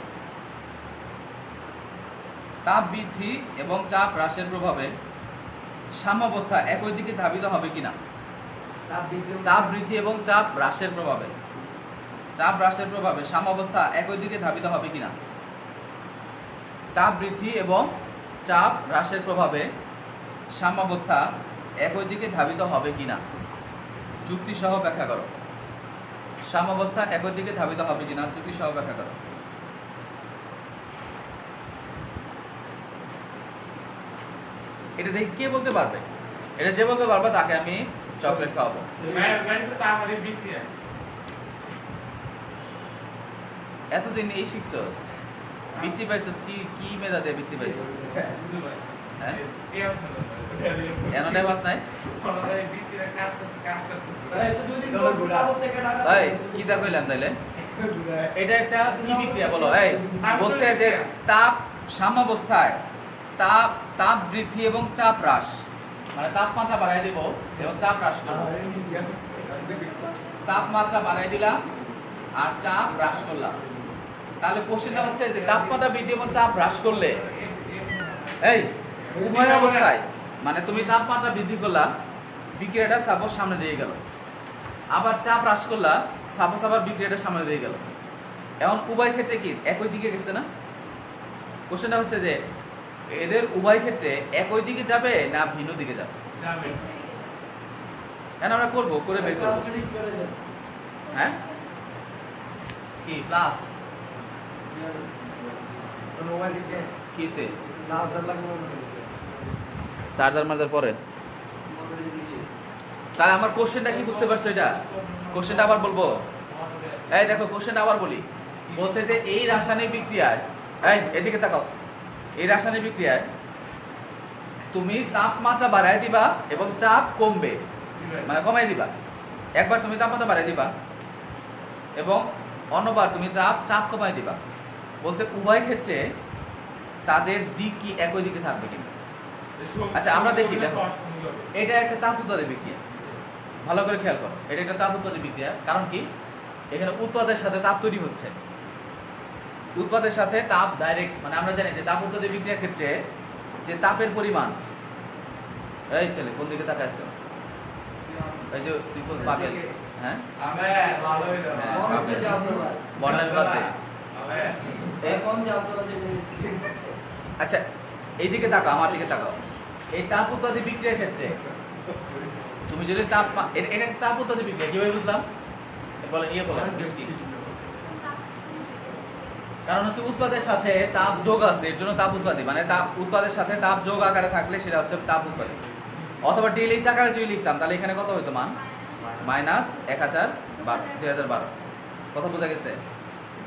তাপ বৃদ্ধি এবং চাপ হ্রাসের প্রভাবে সাম্যাবস্থা একই দিকে ধাবিত হবে কিনা তাপ বৃদ্ধি এবং চাপ হ্রাসের প্রভাবে সাম্যাবস্থা একই দিকে ধাবিত হবে কিনা তাপ বৃদ্ধি এবং চাপ হ্রাসের প্রভাবে সাম্যাবস্থা একই দিকে ধাবিত হবে কিনা যুক্তি সহ ব্যাখ্যা করো সাম্যাবস্থা একই দিকে ধাবিত হবে কিনা যুক্তি সহ ব্যাখ্যা করো এটা দেখে কে বলতে পারবে এটা যে বলতে পারবে তাকে আমি চকলেট খাওয়াবো এতদিন এই শিখছো বৃত্তি পাইছস কি মেধা দিয়ে বৃত্তি পাইছস হ্যাঁ এনডে বাস নাই ভাই কি দা কইলাম তাইলে এটা একটা কি বিক্রিয়া বলো এই বলছে যে তাপ সাম্যাবস্থায় তাপ বৃদ্ধি এবং চাপ হ্রাস মানে তাপমাত্রা বাড়াই দেব এবং চাপ হ্রাস করব তাপমাত্রা বাড়াই দিলাম আর চাপ হ্রাস করলাম তাহলে কোশ্চেনটা হচ্ছে যে তাপমাত্রা বৃদ্ধি এবং চাপ হ্রাস করলে এই উভয় অবস্থায় মানে তুমি তাপমাত্রা বৃদ্ধি করলা বিক্রিয়াটা সাপোজ সামনে দিয়ে গেল আবার চাপ হ্রাস করলা সাপোজ আবার বিক্রিয়াটা সামনে দিয়ে গেল এখন উভয় ক্ষেত্রে কি একই দিকে গেছে না কোশ্চেনটা হচ্ছে যে এদের উভয় ক্ষেত্রে একই দিকে যাবে না ভিন্ন দিকে যাবে এখন আমরা করবো করে বের করবো হ্যাঁ কি প্লাস কিসে চার্জার মার্জার পরে তাহলে আমার কোশ্চেনটা কি বুঝতে পারছো এটা কোশ্চেনটা আবার বলবো এই দেখো কোশ্চেনটা আবার বলি বলছে যে এই রাসায়নিক বিক্রিয়ায় এই এদিকে তাকাও এই রাসায়নিক বিক্রিয়ায় তুমি তাপমাত্রা বাড়ায় দিবা এবং চাপ কমবে মানে কমাই দিবা একবার তুমি তাপমাত্রা বাড়াই দিবা এবং অন্যবার তুমি চাপ কমাই দিবা বলছে উভয় ক্ষেত্রে তাদের দিক কি একই দিকে থাকবে কিনা আচ্ছা আমরা দেখি দেখো এটা একটা তাপ উৎপাদন বিক্রিয়া ভালো করে খেয়াল করো এটা একটা তাপ উৎপাদন বিক্রিয়া কারণ কি এখানে উৎপাদের সাথে তাপ তৈরি হচ্ছে উৎপাদের সাথে তাপ ডাইরেক্ট মানে আমরা জানি যে তাপ উৎপাদন বিক্রিয়ার ক্ষেত্রে যে তাপের পরিমাণ এই চলে কোন দিকে তাকাইছো এই যে তুই কোন পাবেল হ্যাঁ বর্ণালী বাদ দে আচ্ছা এইদিকে তাকাও আমার দিকে তাকাও এই তাপ উৎপাদন বিক্রিয়ার ক্ষেত্রে তুমি যদি এটা তাপ উৎপাদী বিক্রিয়া কিভাবে বুঝলাম বলেন বলেন বৃষ্টি কারণ হচ্ছে উৎপাদের সাথে তাপ যোগ আছে এর জন্য তাপ উৎপাদী মানে তাপ উৎপাদের সাথে তাপ যোগ আকারে থাকলে সেটা হচ্ছে তাপ উৎপাদী অথবা ডিএলএইচ আকারে যদি লিখতাম তাহলে এখানে কত হইতো মান -1012 কথা বোঝা গেছে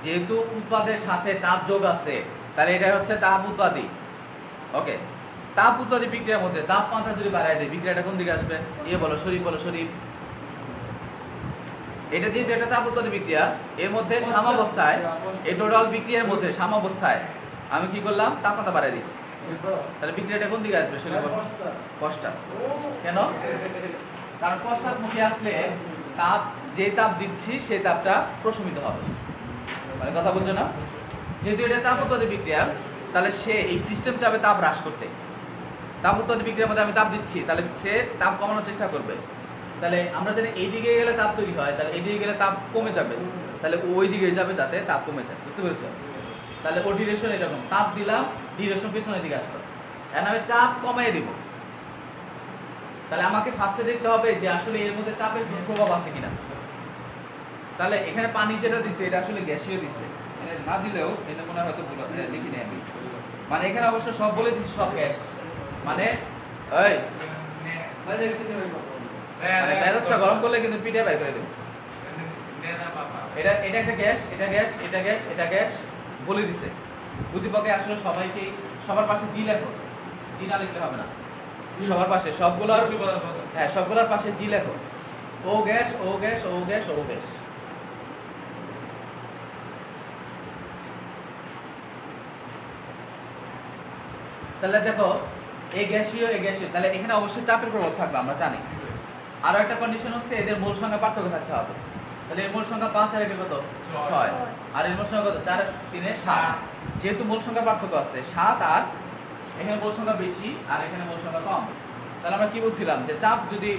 যেহেতু উৎপাদের সাথে তাপ যোগ আছে তাহলে এটা হচ্ছে তাপ উৎপাদী ওকে তাপ উৎপাদী বিক্রিয়ার মধ্যে তাপমাত্রা যদি বাড়ায় দেয় বিক্রিয়াটা কোন দিকে আসবে বলো শরীফ এটা যেহেতু একটা তাপ উৎপাদী বিক্রিয়া এর মধ্যে সাম্যাবস্থায় এই টোটাল বিক্রিয়ার মধ্যে সাম্যাবস্থায় আমি কি করলাম তাপমাত্রা বাড়ায় দিচ্ছি তাহলে বিক্রিয়াটা কোন দিকে আসবে শরীফ পশ্চাৎ কেন কারণ পশ্চাৎমুখী আসলে যে তাপ দিচ্ছি সেই তাপটা প্রশমিত হবে মানে কথা বুঝছো না যেহেতু এটা তাপ উৎপাদী বিক্রিয়া তাহলে সে এই সিস্টেম চাবে তাপ হ্রাস করতে তাপ উৎপাদী বিক্রিয়ার মধ্যে আমি তাপ দিচ্ছি তাহলে সে তাপ কমানোর চেষ্টা করবে তাহলে আমরা জানি এই দিকে গেলে তাপ তৈরি হয় তাহলে এই দিকে গেলে তাপ কমে যাবে তাহলে ওই দিকে যাবে যাতে তাপ কমে যায় বুঝতে পেরেছ তাহলে ও ডিরেকশন এরকম তাপ দিলাম ডিরেকশন পিছনের দিকে আসবে এখন আমি চাপ কমিয়ে দিব তাহলে আমাকে ফার্স্টে দেখতে হবে যে আসলে এর মধ্যে চাপের প্রভাব আছে কিনা তাহলে এখানে পানি যেটা দিছে এটা আসলে গ্যাসীয় দিছে না দিলেও এটা মনে হয় হয়তো লিখি নেই আমি মানে এখানে অবশ্য সব বলে দিচ্ছি সব গ্যাস মানে ওই মেজাজটা গরম করলে কিন্তু পিঠে বের করে দেবো এটা একটা গ্যাস এটা গ্যাস বলে দিছে উদ্দীপকে আসলে সবাইকে সবার পাশে জি লেখো জি না লিখলে হবে না সবার পাশে সবগুলোর পাশে জি লেখো ও গ্যাস তাহলে দেখো এই গ্যাসীয় তাহলে এখানে অবশ্যই চাপের প্রভাব থাকবে আমরা জানি আরো একটা কন্ডিশন হচ্ছে এদের মূল সংখ্যা পার্থক্য থাকতে হবে তাহলে এর মূল সংখ্যা 5 আর এর কত 6 আর এর মূল সংখ্যা কত 4 3 7 যেহেতু মূল সংখ্যা পার্থক্য আছে 7 আর এখানে মূল সংখ্যা বেশি আর এখানে মূল সংখ্যা কম তাহলে আমরা কি বলছিলাম যে চাপ যদি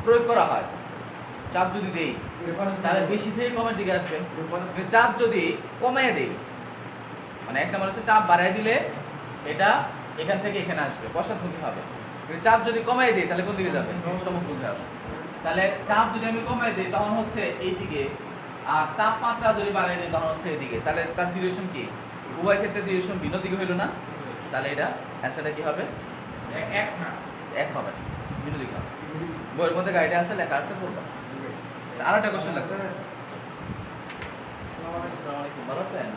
প্রয়োগ করা হয় চাপ যদি দেই তাহলে বেশি থেকে কমের দিকে আসবে চাপ যদি কমিয়ে দেই মানে এক নম্বর হচ্ছে চাপ বাড়ায় দিলে এটা এখান থেকে এখানে আসবে পশ্চাৎমুখী হবে চাপ যদি কমাই দিই তাহলে কোন দিকে যাবে সম্মুখমুখী হবে তাহলে চাপ যদি আমি কমাই দিই তখন হচ্ছে এইদিকে আর তাপমাত্রা যদি বাড়াই দিই তখন হচ্ছে এইদিকে তাহলে তার ডিউরেশন কি উভয় ক্ষেত্রে ডিউরেশন ভিন্ন দিকে হইল না তাহলে এটা অ্যান্সারটা কি হবে এক হবে ভিন্ন দিকে হবে বইয়ের মধ্যে গাইডে আছে লেখা আছে পড়বা আর একটা কোশ্চেন লাগবে ভালো আছেন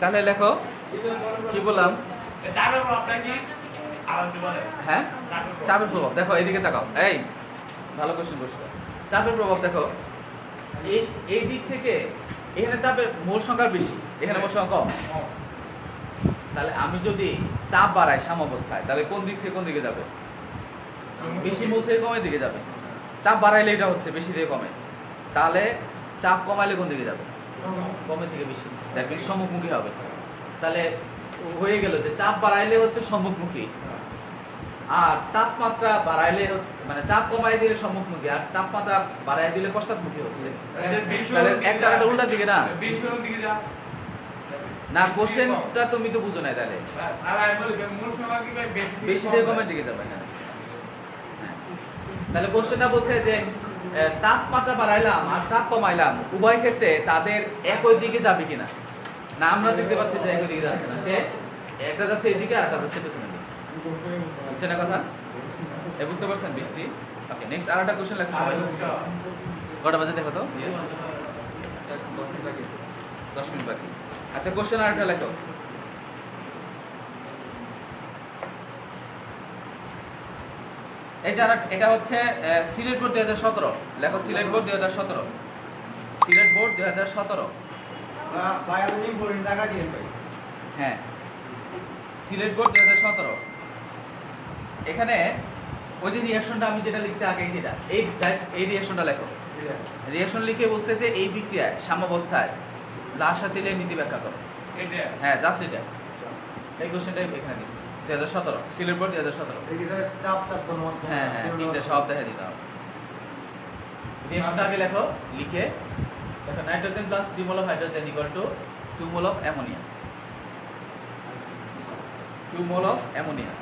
তাহলে লেখো কি বললাম হ্যাঁ চাপের প্রভাব দেখো এইদিকে তাকাও এই ভালো কোশ্চেন করছো চাপের প্রভাব দেখো, এই এই দিক থেকে এখানে চাপের মোল সংখ্যা বেশি, এখানে মোল সংখ্যা কম। তাহলে আমি যদি চাপ বাড়াই সাম্যাবস্থায়, তাহলে কোন দিক থেকে কোন দিকে যাবে? বেশি মোল থেকে কমের দিকে যাবে। চাপ বাড়াইলে এটা হচ্ছে বেশি থেকে কমে, তাহলে চাপ কমাইলে কোন দিকে যাবে? কমের দিকে বেশি। দ্যাট মিনস সম্মুখমুখী হবে। তাহলে হয়ে গেল যে চাপ বাড়াইলে হচ্ছে সম্মুখমুখী, আর তাপমাত্রা বাড়াইলে মানে চাপ কমাই দিলে সম্মুখমুখী, আর তাপমাত্রা বাড়াই দিলে পশ্চাৎমুখী হচ্ছে। তাহলে একটা একটা উল্টা দিকে না না, কোশ্চেনটা তুমি তো বুঝো না। তাহলে বেশি থেকে কমের দিকে যাবে না। তাহলে কোশ্চেনটা বলছে যে তাপমাত্রা বাড়াইলাম আর চাপ কমাইলাম উভয় ক্ষেত্রে তাদের একই দিকে যাবে কিনা। না, আমরা দেখতে পাচ্ছি যে একই দিকে যাচ্ছে না, সে একটা যাচ্ছে এদিকে আর একটা যাচ্ছে পেছনের দিকে। বুঝছেন না কথা? বুঝতে পারছেন বৃষ্টি? ওকে, নেক্সট আরেকটা কোশ্চেন লেখো সবাই। কটা বাজে দেখো তো? 10 মিনিট বাকি। আচ্ছা, কোশ্চেন আরেকটা লেখো। এই যে এটা হচ্ছে সিলেট বোর্ড 2017। লেখো সিলেট বোর্ড 2017। সিলেট বোর্ড 2017। হ্যাঁ, সিলেট বোর্ড 2017। এখানে ওই যে রিঅ্যাকশনটা আমি যেটা লিখছি আগে, যেটা এই রিঅ্যাকশনটা লেখো। রিঅ্যাকশন লিখে বলছে যে এই বিক্রিয়ায় সাম্যাবস্থায় লাসা তেলের নীতি ব্যাখ্যা করো। হ্যাঁ, জাস্ট এটা। এই কোশ্চেনটা এখানে দিচ্ছি 2017, সিলেট বোর্ড 2017। হ্যাঁ হ্যাঁ, তিনটা সব দেখা দিতে হবে। রিঅ্যাকশনটা আগে লেখো, লিখে দেখো nitrogen plus 3 mole of hydrogen equal to 2 mole of ammonia. 2 mole of ammonia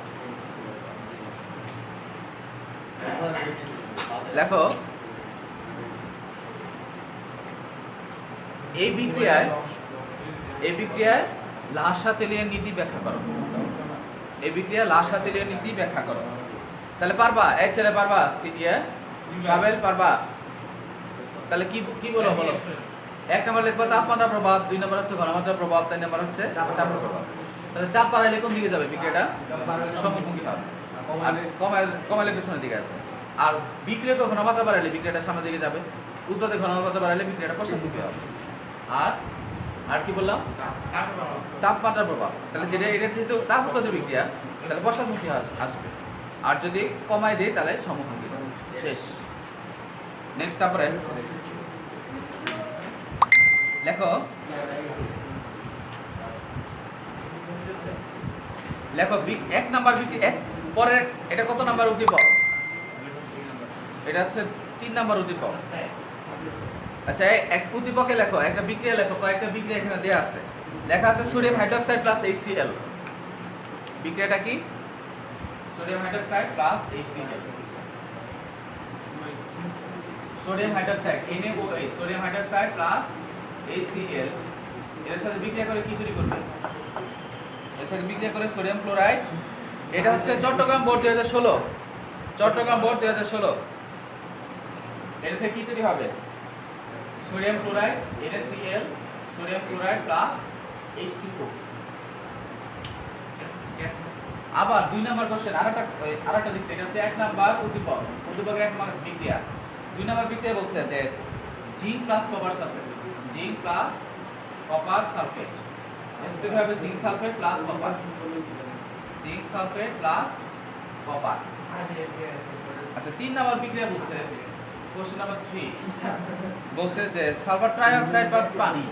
লেখো। এই বিক্রিয়ায় লাসা তেলের নীতি ব্যাখ্যা করো। এই বিক্রিয়া লাসা তেলের নীতি ব্যাখ্যা করো। তাহলে পারবা? এক ছেলে পারবা? পাবেল পারবা? তাহলে কি বলো? এক নম্বর লিখবো তাপমাত্রা প্রভাব, 2 নম্বর হচ্ছে ঘনমাত্রা প্রভাব, 3 নম্বর হচ্ছে চাপ প্রভাব। তাহলে চাপ বাড়াইলে কোন দিকে যাবে? বিক্রিয়াটা সম্মুখমুখী হবে, আর কমাইলে পেছনের দিকে আসবে। আর বিক্রিয়া ঘনমাত্রা বাড়াইলে বিক্রিয়াটা সামনের দিকে যাবে, উৎপাদে ঘনমাত্রা বাড়াইলে বিক্রিয়াটা পশ্চাৎমুখী হবে। আর কি বললাম? তাপমাত্রা প্রভাব। তাহলে যেটা এটা যেহেতু তাপ উৎপাদন বিক্রিয়া, তাহলে পশ্চাৎমুখী আসবে, আর যদি কমাই দেয় তাহলে সম্মুখমুখী যাবে। শেষ। নেক্সট, তারপরে লেখো এক নাম্বার বিক্রিয়া। পরের এটা কত নাম্বার উদ্দীপক? এটা হচ্ছে 3 নাম্বার উদ্দীপক। আচ্ছা, এক উদ্দীপকে লেখো, একটা বিক্রিয়া লেখো। কয়েকটা বিক্রিয়া এখানে দেয়া আছে, লেখা আছে সোডিয়াম হাইড্রোক্সাইড প্লাস HCl। বিক্রিয়াটা কি? Sodium hydroxide plus HCl। Sodium hydroxide NaOH, sodium hydroxide plus HCl এর সাথে বিক্রিয়া করে কি তৈরি করবে? এর সাথে বিক্রিয়া করে সোডিয়াম ক্লোরাইড। এটা হচ্ছে চট্টগ্রাম বোর্ড 2016। চট্টগ্রাম বোর্ড 2016। এটা থেকে কি তৈরি হবে? Sodium chloride NaCl, sodium chloride plus H2O। আবার 2 নাম্বার কোশ্চেন আরেকটা দিচ্ছে। এটা হচ্ছে 1 নাম্বার উদ্দীপক। উদ্দীপকের 1 নাম্বার বিক্রিয়া। 2 নাম্বার বিক্রিয়া বলছে যে zinc plus copper sulphate. Zinc plus copper sulphate. এটা হবে zinc sulphate plus copper. Zinc sulphate plus copper. আচ্ছা, 3 নাম্বার বিক্রিয়া বলছে, কোশ্চেন নাম্বার 3 বলছে যে সালফার ট্রাইঅক্সাইড প্লাস পানি।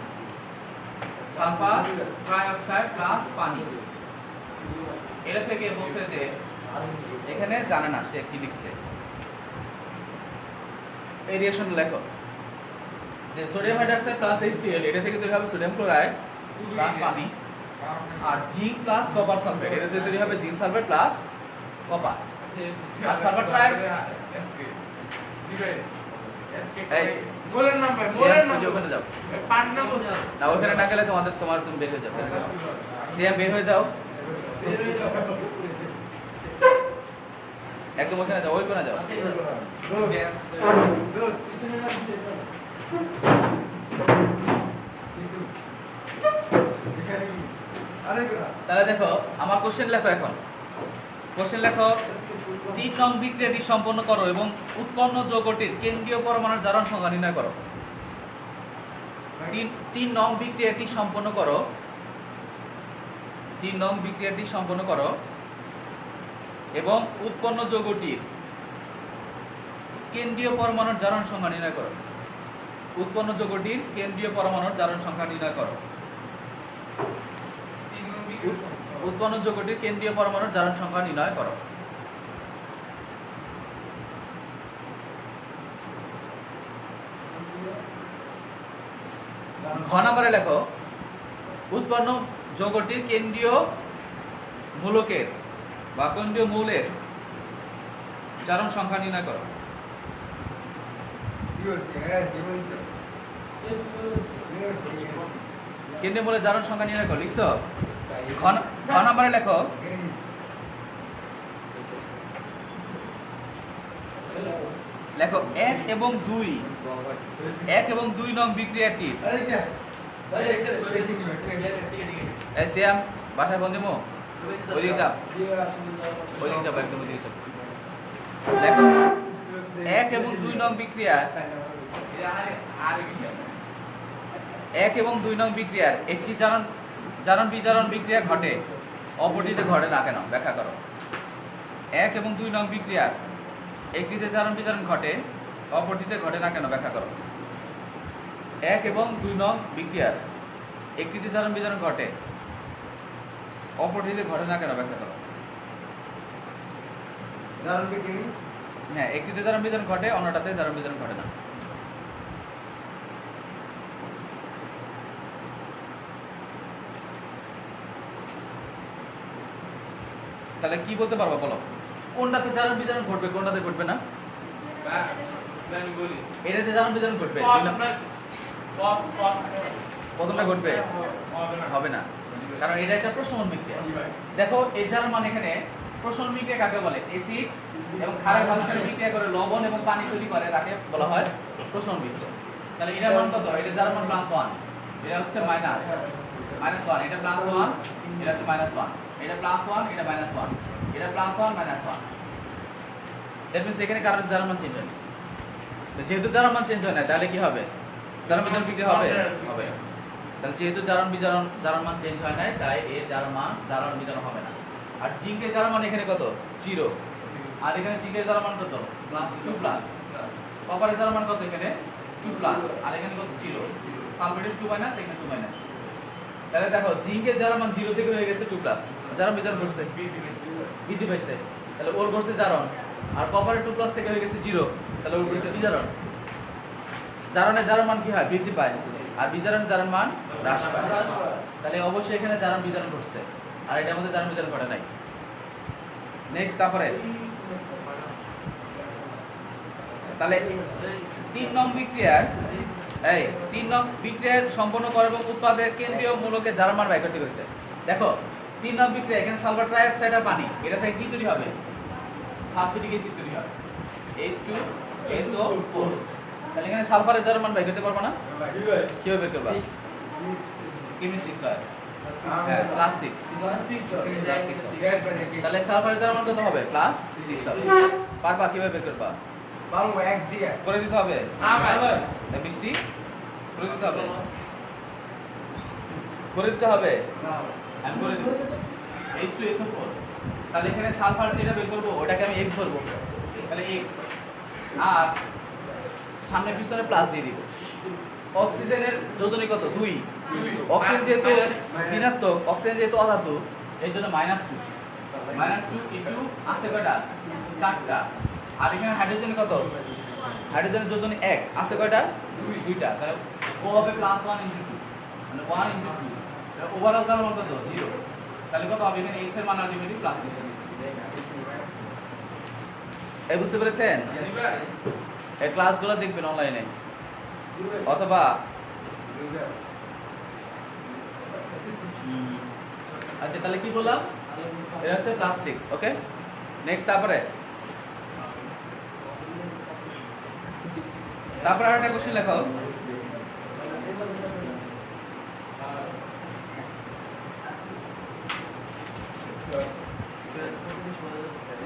সালফার ট্রাইঅক্সাইড প্লাস পানি। এটা থেকে বলছে যে এখানে জানে না সে কি লিখছে। এই রিঅ্যাকশন লেখো যে সোডিয়াম হাইড্রোক্সাইড প্লাস HCl, এটা থেকে তৈরি হবে সোডিয়াম ক্লোরাইড প্লাস পানি। আর জিঙ্ক প্লাস কপার সালফেট, এটা থেকে তৈরি হবে জিঙ্ক সালফেট প্লাস কপার। আর সালফার ট্রাইঅক্সাইড ওখানে যাও না, ওখানে না গেলে তুমি বের হয়ে যাবে। সিএম বের হয়ে যাও, একদম ওখানে যাও, ওই কোণে যাও। তাহলে দেখো আমার কোশ্চেন লেখো এখন। কোশ্চেন লেখো 3 নং বিক্রিয়াটি সম্পন্ন করো এবং উৎপন্ন যৌগটির কেন্দ্রীয় পরমাণুর জারণ সংখ্যা নির্ণয় করো। 3 নং বিক্রিয়াটি সম্পন্ন করো, 3 নং বিক্রিয়াটি সম্পন্ন করো এবং উৎপন্ন যৌগটির কেন্দ্রীয় পরমাণুর জারণ সংখ্যা নির্ণয় করো। উৎপন্ন যৌগটির কেন্দ্রীয় পরমাণুর জারণ সংখ্যা নির্ণয় করো। উৎপন্ন যৌগটির কেন্দ্রীয় পরমাণুর জারণ সংখ্যা নির্ণয় করো। ঘ নম্বরে লেখো উৎপন্ন যৌগটির কেন্দ্রীয় মূলকের বা কেন্দ্রীয় মৌলের জারণ সংখ্যা নির্ণয় করো। কেন্দ্রীয় মৌলের জারণ সংখ্যা নির্ণয় করো, লিখছো? ঘ নম্বরে লেখো লেখো 1 এবং 2 নং বিক্রিয়াটির শ্যাম বাসায় বন্ধু মো ওইদিকে চাপ, ওইদিকে চাপ, একদম ওইদিকে চাপ। লেখো 1 এবং 2 নং বিক্রিয়া 1 এবং 2 নং বিক্রিয়ার একটি জারণ বিজারণ বিক্রিয়া ঘটে, অপরটিতে ঘটে না কেন? ব্যাখ্যা করো। 1 এবং 2 নং বিক্রিয়ার একটিতে জারণ বিজারণ ঘটে, অপরটিতে ঘটে না কেন? ব্যাখ্যা করো। 1 এবং 2 নং বিক্রিয়ার একটিতে জারণ বিজারণ ঘটে, অপরটিতে ঘটে না কেন? ব্যাখ্যা করো। হ্যাঁ, একটিতে জারণ বিজারণ ঘটে, অন্যটাতে জারণ বিজারণ ঘটে না। তাহলে কি বলতে পারবো বলো? কোনটাতে জারণ বিজারণ ঘটবে, কোনটাতে ঘটবে না? এটাতে জারণ বিজারণ ঘটবে, প্রথমটা ঘটবে, হবে না, কারণ এটা একটা প্রশমন বিক্রিয়া। দেখো এই যার মান এখানে প্রশমন বিক্রিয়া কাকে বলে? অ্যাসিড এবং ক্ষারের মাঝখানে বিক্রিয়া করে লবণ এবং পানি তৈরি করে, তাকে বলা হয় প্রশমন বিক্রিয়া। তাহলে এটার মান কত? এটা যার মান +1, এটা হচ্ছে -1, এটা +1, এটা হচ্ছে -1, এটা +1, এটা -1, এটা +1 -1। দ্যাট মিন্স এখানে কারোর যার মান চেঞ্জ হয় না। যেহেতু যার মান চেঞ্জ হয় না, তাহলে কি হবে? জারণ বিজারণ বিক্রিয়া হবে? হবে না। তাহলে যেহেতু জারণ মান চেঞ্জ হয় নাই, তাই এর জারণ বিজারণ হবে না। আর জিঙ্কের জারণ মান এখানে কত? 0। আর এখানে জিঙ্কের জারণ মান কত? 2+। কপারের জারণ মান কত? এখানে 2+, আর এখানে কত? 0। সালফেটের 2-, এখানে 2-। তাহলে দেখো জিঙ্কের জারণ মান 0 থেকে হয়ে গেছে 2+, জারণ বিজারণ করছে, বৃদ্ধি পাইছে, তাহলে ওর করছে জারণ। আর কপারের 2+ থেকে হয়ে গেছে 0, তাহলে ওর করছে বিজারণ। জারণের জারণ মান কি হয়? বৃদ্ধি পায়। আর বিজারণের জারণ মান হ্রাস পায়। তাহলে অবশ্যই এখানে জারণ বিজারণ করছে, আর এটার মধ্যে জারণ বিজারণ ঘটে নাই। নেক্সট, তারপরে তাহলে 3 নং বিক্রিয়ার সম্পন্ন করে এবং উৎপাদের কেন্দ্রীয় মূলকে জারণ মান বের করতে হয়েছে। দেখো 3 নং বিক্রিয়া, এখানে সালফার ট্রাইঅক্সাইড আর পানি, এটা থেকে কি তৈরি হবে? সালফিউরিক অ্যাসিড তৈরি হবে, H2SO4। তাহলে এখানে সালফারের জারণ মান বের করতে পারবো না? কিভাবে বের করবা? কেমনি 6 হয়? হ্যাঁ, +6। তাহলে সালফারের জারণ মান কত হবে? +6 হবে। পারবা? কিভাবে বের করবা? করে দিতে হবে? বৃষ্টি করে দিতে হবে, করে দিতে হবে। আমি করে দিব H2SO4। তাহলে এখানে সালফার যেটা বের করবো ওটাকে আমি x ধরবো, তাহলে x, আর সামনে পিছনে প্লাস দিয়ে দিব। অক্সিজেনের যোজনী কত? 2। অক্সিজেন যেহেতু ঋণাত্মক, অক্সিজেন যেহেতু অধাতু, এই জন্য -2। -2 ইনটু আছে কয়টা? 4টা। আর এখানে হাইড্রোজেন কত? হাইড্রোজেনের যোজনী 1, আছে কয়টা? 2টা। তাহলে ও হবে +1 ইনটু 2, মানে 1 ইনটু 2। তাহলে ওভারঅল জারণ মান কত? 0। তাহলে কত হবে? এখানে x এর মান আলটিমেটলি +6। এই বুঝতে পেরেছেন? এই ক্লাসগুলো দেখবেন অনলাইনে, অথবা আচ্ছা তাহলে কি বললাম? এটা হচ্ছে +6। ওকে, নেক্সট। তারপরে আরেকটা কোশ্চেন লেখো।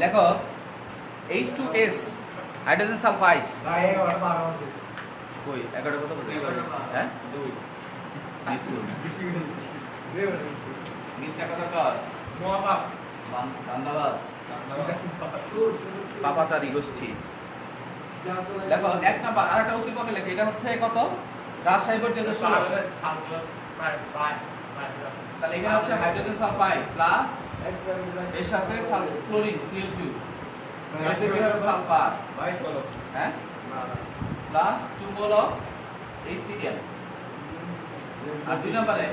লেখো H2S হাইড্রোজেন সালফাইড ভাই 11 আছে কই 11 কত বলতে হ্যাঁ 2 মিথ্যা কথা কর মহাপাপ বান্দাবাদ পাপাচারী গোষ্ঠী দেখো 1 নাম্বার আরেকটা উদ্দীপকে লেখো এটা হচ্ছে কত রাজশাহী বোর্ড 2016 তাহলে এখানে হচ্ছে হাইড্রোজেন সালফাইড প্লাস এর সাথে ক্লোরিন Cl2 এর থেকে হবে সালফার ভাই বলো হ্যাঁ না প্লাস 2 মোল অফ HCl আর 2 নম্বরে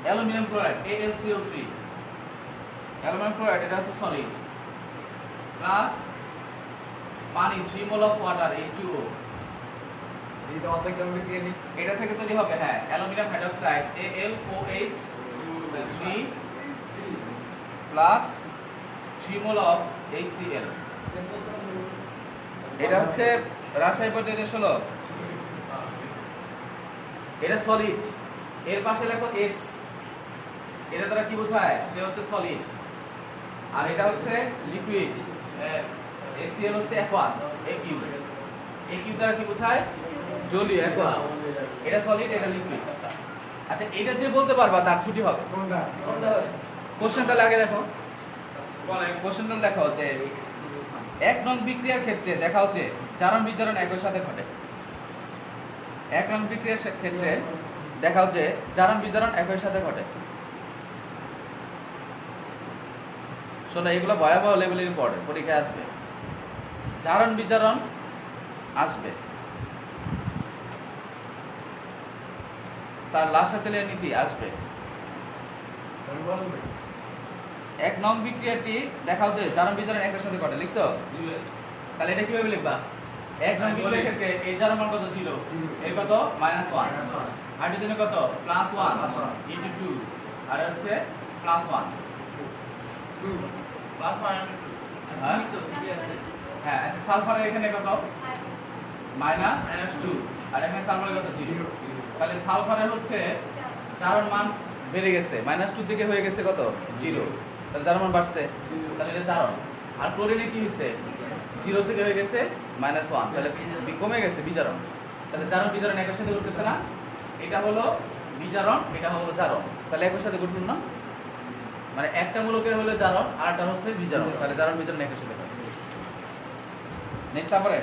aluminium chloride AlCl3 aluminium chloride এটা হচ্ছে সলিড প্লাস পানি 3 মোল অফ ওয়াটার H2O এই তো অর্ধেক দাম বিক্রি নি এটা থেকে তৈরি হবে হ্যাঁ aluminium hydroxide AlOH 3 plus 3 mole of HCl এটা হচ্ছে রাজশাহী বোর্ড 2016 এটা সলিড এর পাশে লেখো S এটা দ্বারা কি বোঝায় সে হচ্ছে সলিড আর এটা হচ্ছে লিকুইড HCl হচ্ছে অ্যাকুয়াস AQ দ্বারা কি বোঝায় জলীয় অ্যাকুয়াস এটা সলিড এটা লিকুইড আচ্ছা এটা যে বলতে পারবা তার ছুটি হবে কোনটা কোশ্চেনটা লাগে দেখো কোশ্চেনটা লেখা হচ্ছে 1 নং বিক্রিয়ার ক্ষেত্রে দেখা হচ্ছে জারণ বিজারণ একই সাথে ঘটে 1 নং বিক্রিয়ার ক্ষেত্রে দেখা হচ্ছে জারণ বিজারণ একই সাথে ঘটে শোনো এগুলো ভয়াবহ লেভেলের ইম্পর্টেন্ট পরীক্ষায় আসবে জারণ বিজারণ আসবে তার লাশা তেলের নীতি আসবে তুমি বলো 1 নং বিক্রিয়াটি দেখা হচ্ছে জারণ বিজারণ একই সাথে ঘটে লিখছো তাহলে এটা কিভাবে লিখবা 1 নং বিক্রিয়ার ক্ষেত্রে এই জারণ মান কত ছিল এই কত -1 হাইড্রোজেনের কত +1 ইনটু 2 আর হচ্ছে +1 হ্যাঁ হ্যাঁ আচ্ছা সালফারের এখানে কত -2 আর এখানে সালফারের কত 0 তাহলে সালফারের হচ্ছে জারণ মান বেড়ে গেছে -2 থেকে হয়ে গেছে কত 0 তাহলে জারণ মান বাড়ছে তাহলে এটা জারণ আর ক্লোরিনে কি হইছে 0 থেকে হয়ে গেছে -1 তাহলে কমে গেছে বিজারণ তাহলে জারণ বিজারণ একই সাথে ঘটতেছে না এটা হলো বিজারণ এটা হলো জারণ তাহলে একই সাথে ঘটলো না মানে একটা মূলকের হলো জারণ আর একটা হচ্ছে বিজারণ তাহলে জারণ বিজারণ একই সাথে ঘটে নেক্সট তারপরে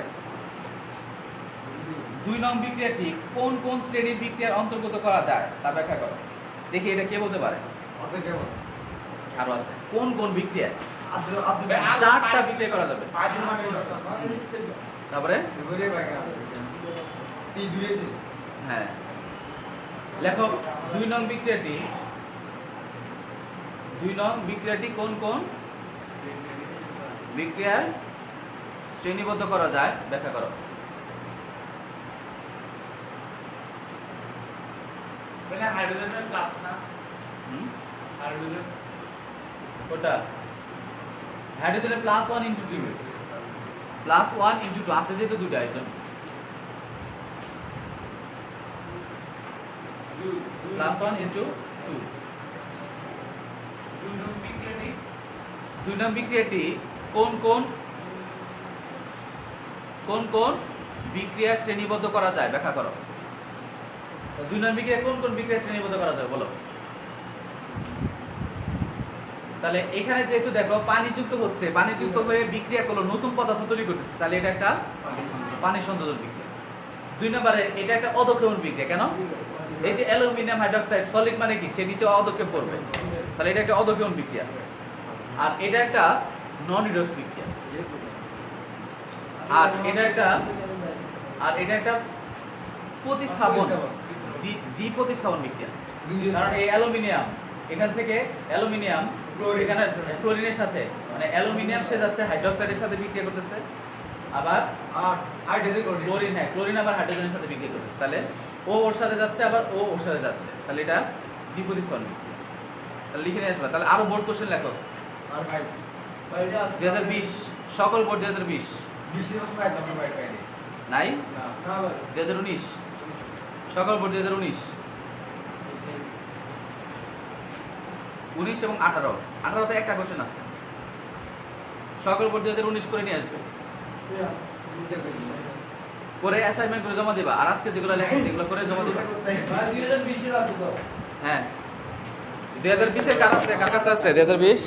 2 নং বিক্রিয়াটি কোন কোন শ্রেণীর বিক্রিয়ার অন্তর্গত করা যায় তা ব্যাখ্যা করো দেখি এটা কে বলতে পারে অর্ধেক কেমন আরো আছে কোন কোন বিক্রিয়া আদ্র আদ্র চারটা বিক্রিয়া করা যাবে আদ্র মানে তারপরে ঘুরে বাকি তি দূরেছে হ্যাঁ লেখো 2 নং বিক্রিয়াটি কোন কোন বিক্রিয়ার শ্রেণীবদ্ধ করা যায় ব্যাখ্যা করো মানে হাইড্রোজেনের প্লাস না হুম হাইড্রোজেন কোনটা হাইড্রোজেনের +1 ইনটু 2 +1 ইনটু 2 আছে যেহেতু দুটো আইটেম +1 ইনটু 2 2 নং বিক্রিয়াটি কোন কোন বিক্রিয়ার শ্রেণীবদ্ধ করা যায় ব্যাখ্যা করো 2 নং বিক্রিয়া কোন কোন বিক্রিয়ার শ্রেণীবদ্ধ করা যায় বলো তাহলে এখানে যেহেতু দেখো পানি যুক্ত হচ্ছে পানি যুক্ত হয়ে বিক্রিয়া করলো নতুন পদার্থ তৈরি করতেছে তাহলে এটা একটা পানি সংযোজন বিক্রিয়া 2 নম্বরে এটা একটা অদক্ষেপণ বিক্রিয়া কেন এই যে অ্যালুমিনিয়াম হাইড্রোক্সাইড সলিড মানে কি সে নিচে অদক্ষেপ করবে তাহলে এটা একটা অদক্ষেপণ বিক্রিয়া আর এটা একটা নন রিডক্স বিক্রিয়া আর এটা একটা প্রতিস্থাপন দ্বিপ্রতিস্থাপন বিক্রিয়া কারণ এই অ্যালুমিনিয়াম এখান থেকে অ্যালুমিনিয়াম এখানে ক্লোরিনের সাথে মানে অ্যালুমিনিয়াম সে যাচ্ছে হাইড্রোক্সাইডের সাথে বিক্রিয়া করতেছে আবার আর হাইড্রোজেন ক্লোরিন হ্যাঁ ক্লোরিন আবার হাইড্রোজেনের সাথে বিক্রিয়া করতেছে তাহলে ও ওর সাথে যাচ্ছে আবার ও ওর সাথে যাচ্ছে তাহলে এটা দ্বিপ্রতিস্থাপন বিক্রিয়া তাহলে লিখে নিয়ে আসবে তাহলে আরো বোর্ড কোশ্চেন লেখো আর ভাই 2020 সকল বোর্ড 2020 20 বছর একদম ভাই পাইনি নাই না 2019 সকল বোর্ড 2019 19 এবং 18 18 তে একটা কোশ্চেন আছে সকল উপর 2019 করে নিয়ে আসবে, করে অ্যাসাইনমেন্ট করে জমা দিবা। আর আজকে যেগুলো লেখা সেগুলো করে জমা দিবা। ভাই 2020 এর আছে তো। হ্যাঁ 2020 এর কার আছে? কার কাছে আছে 2020?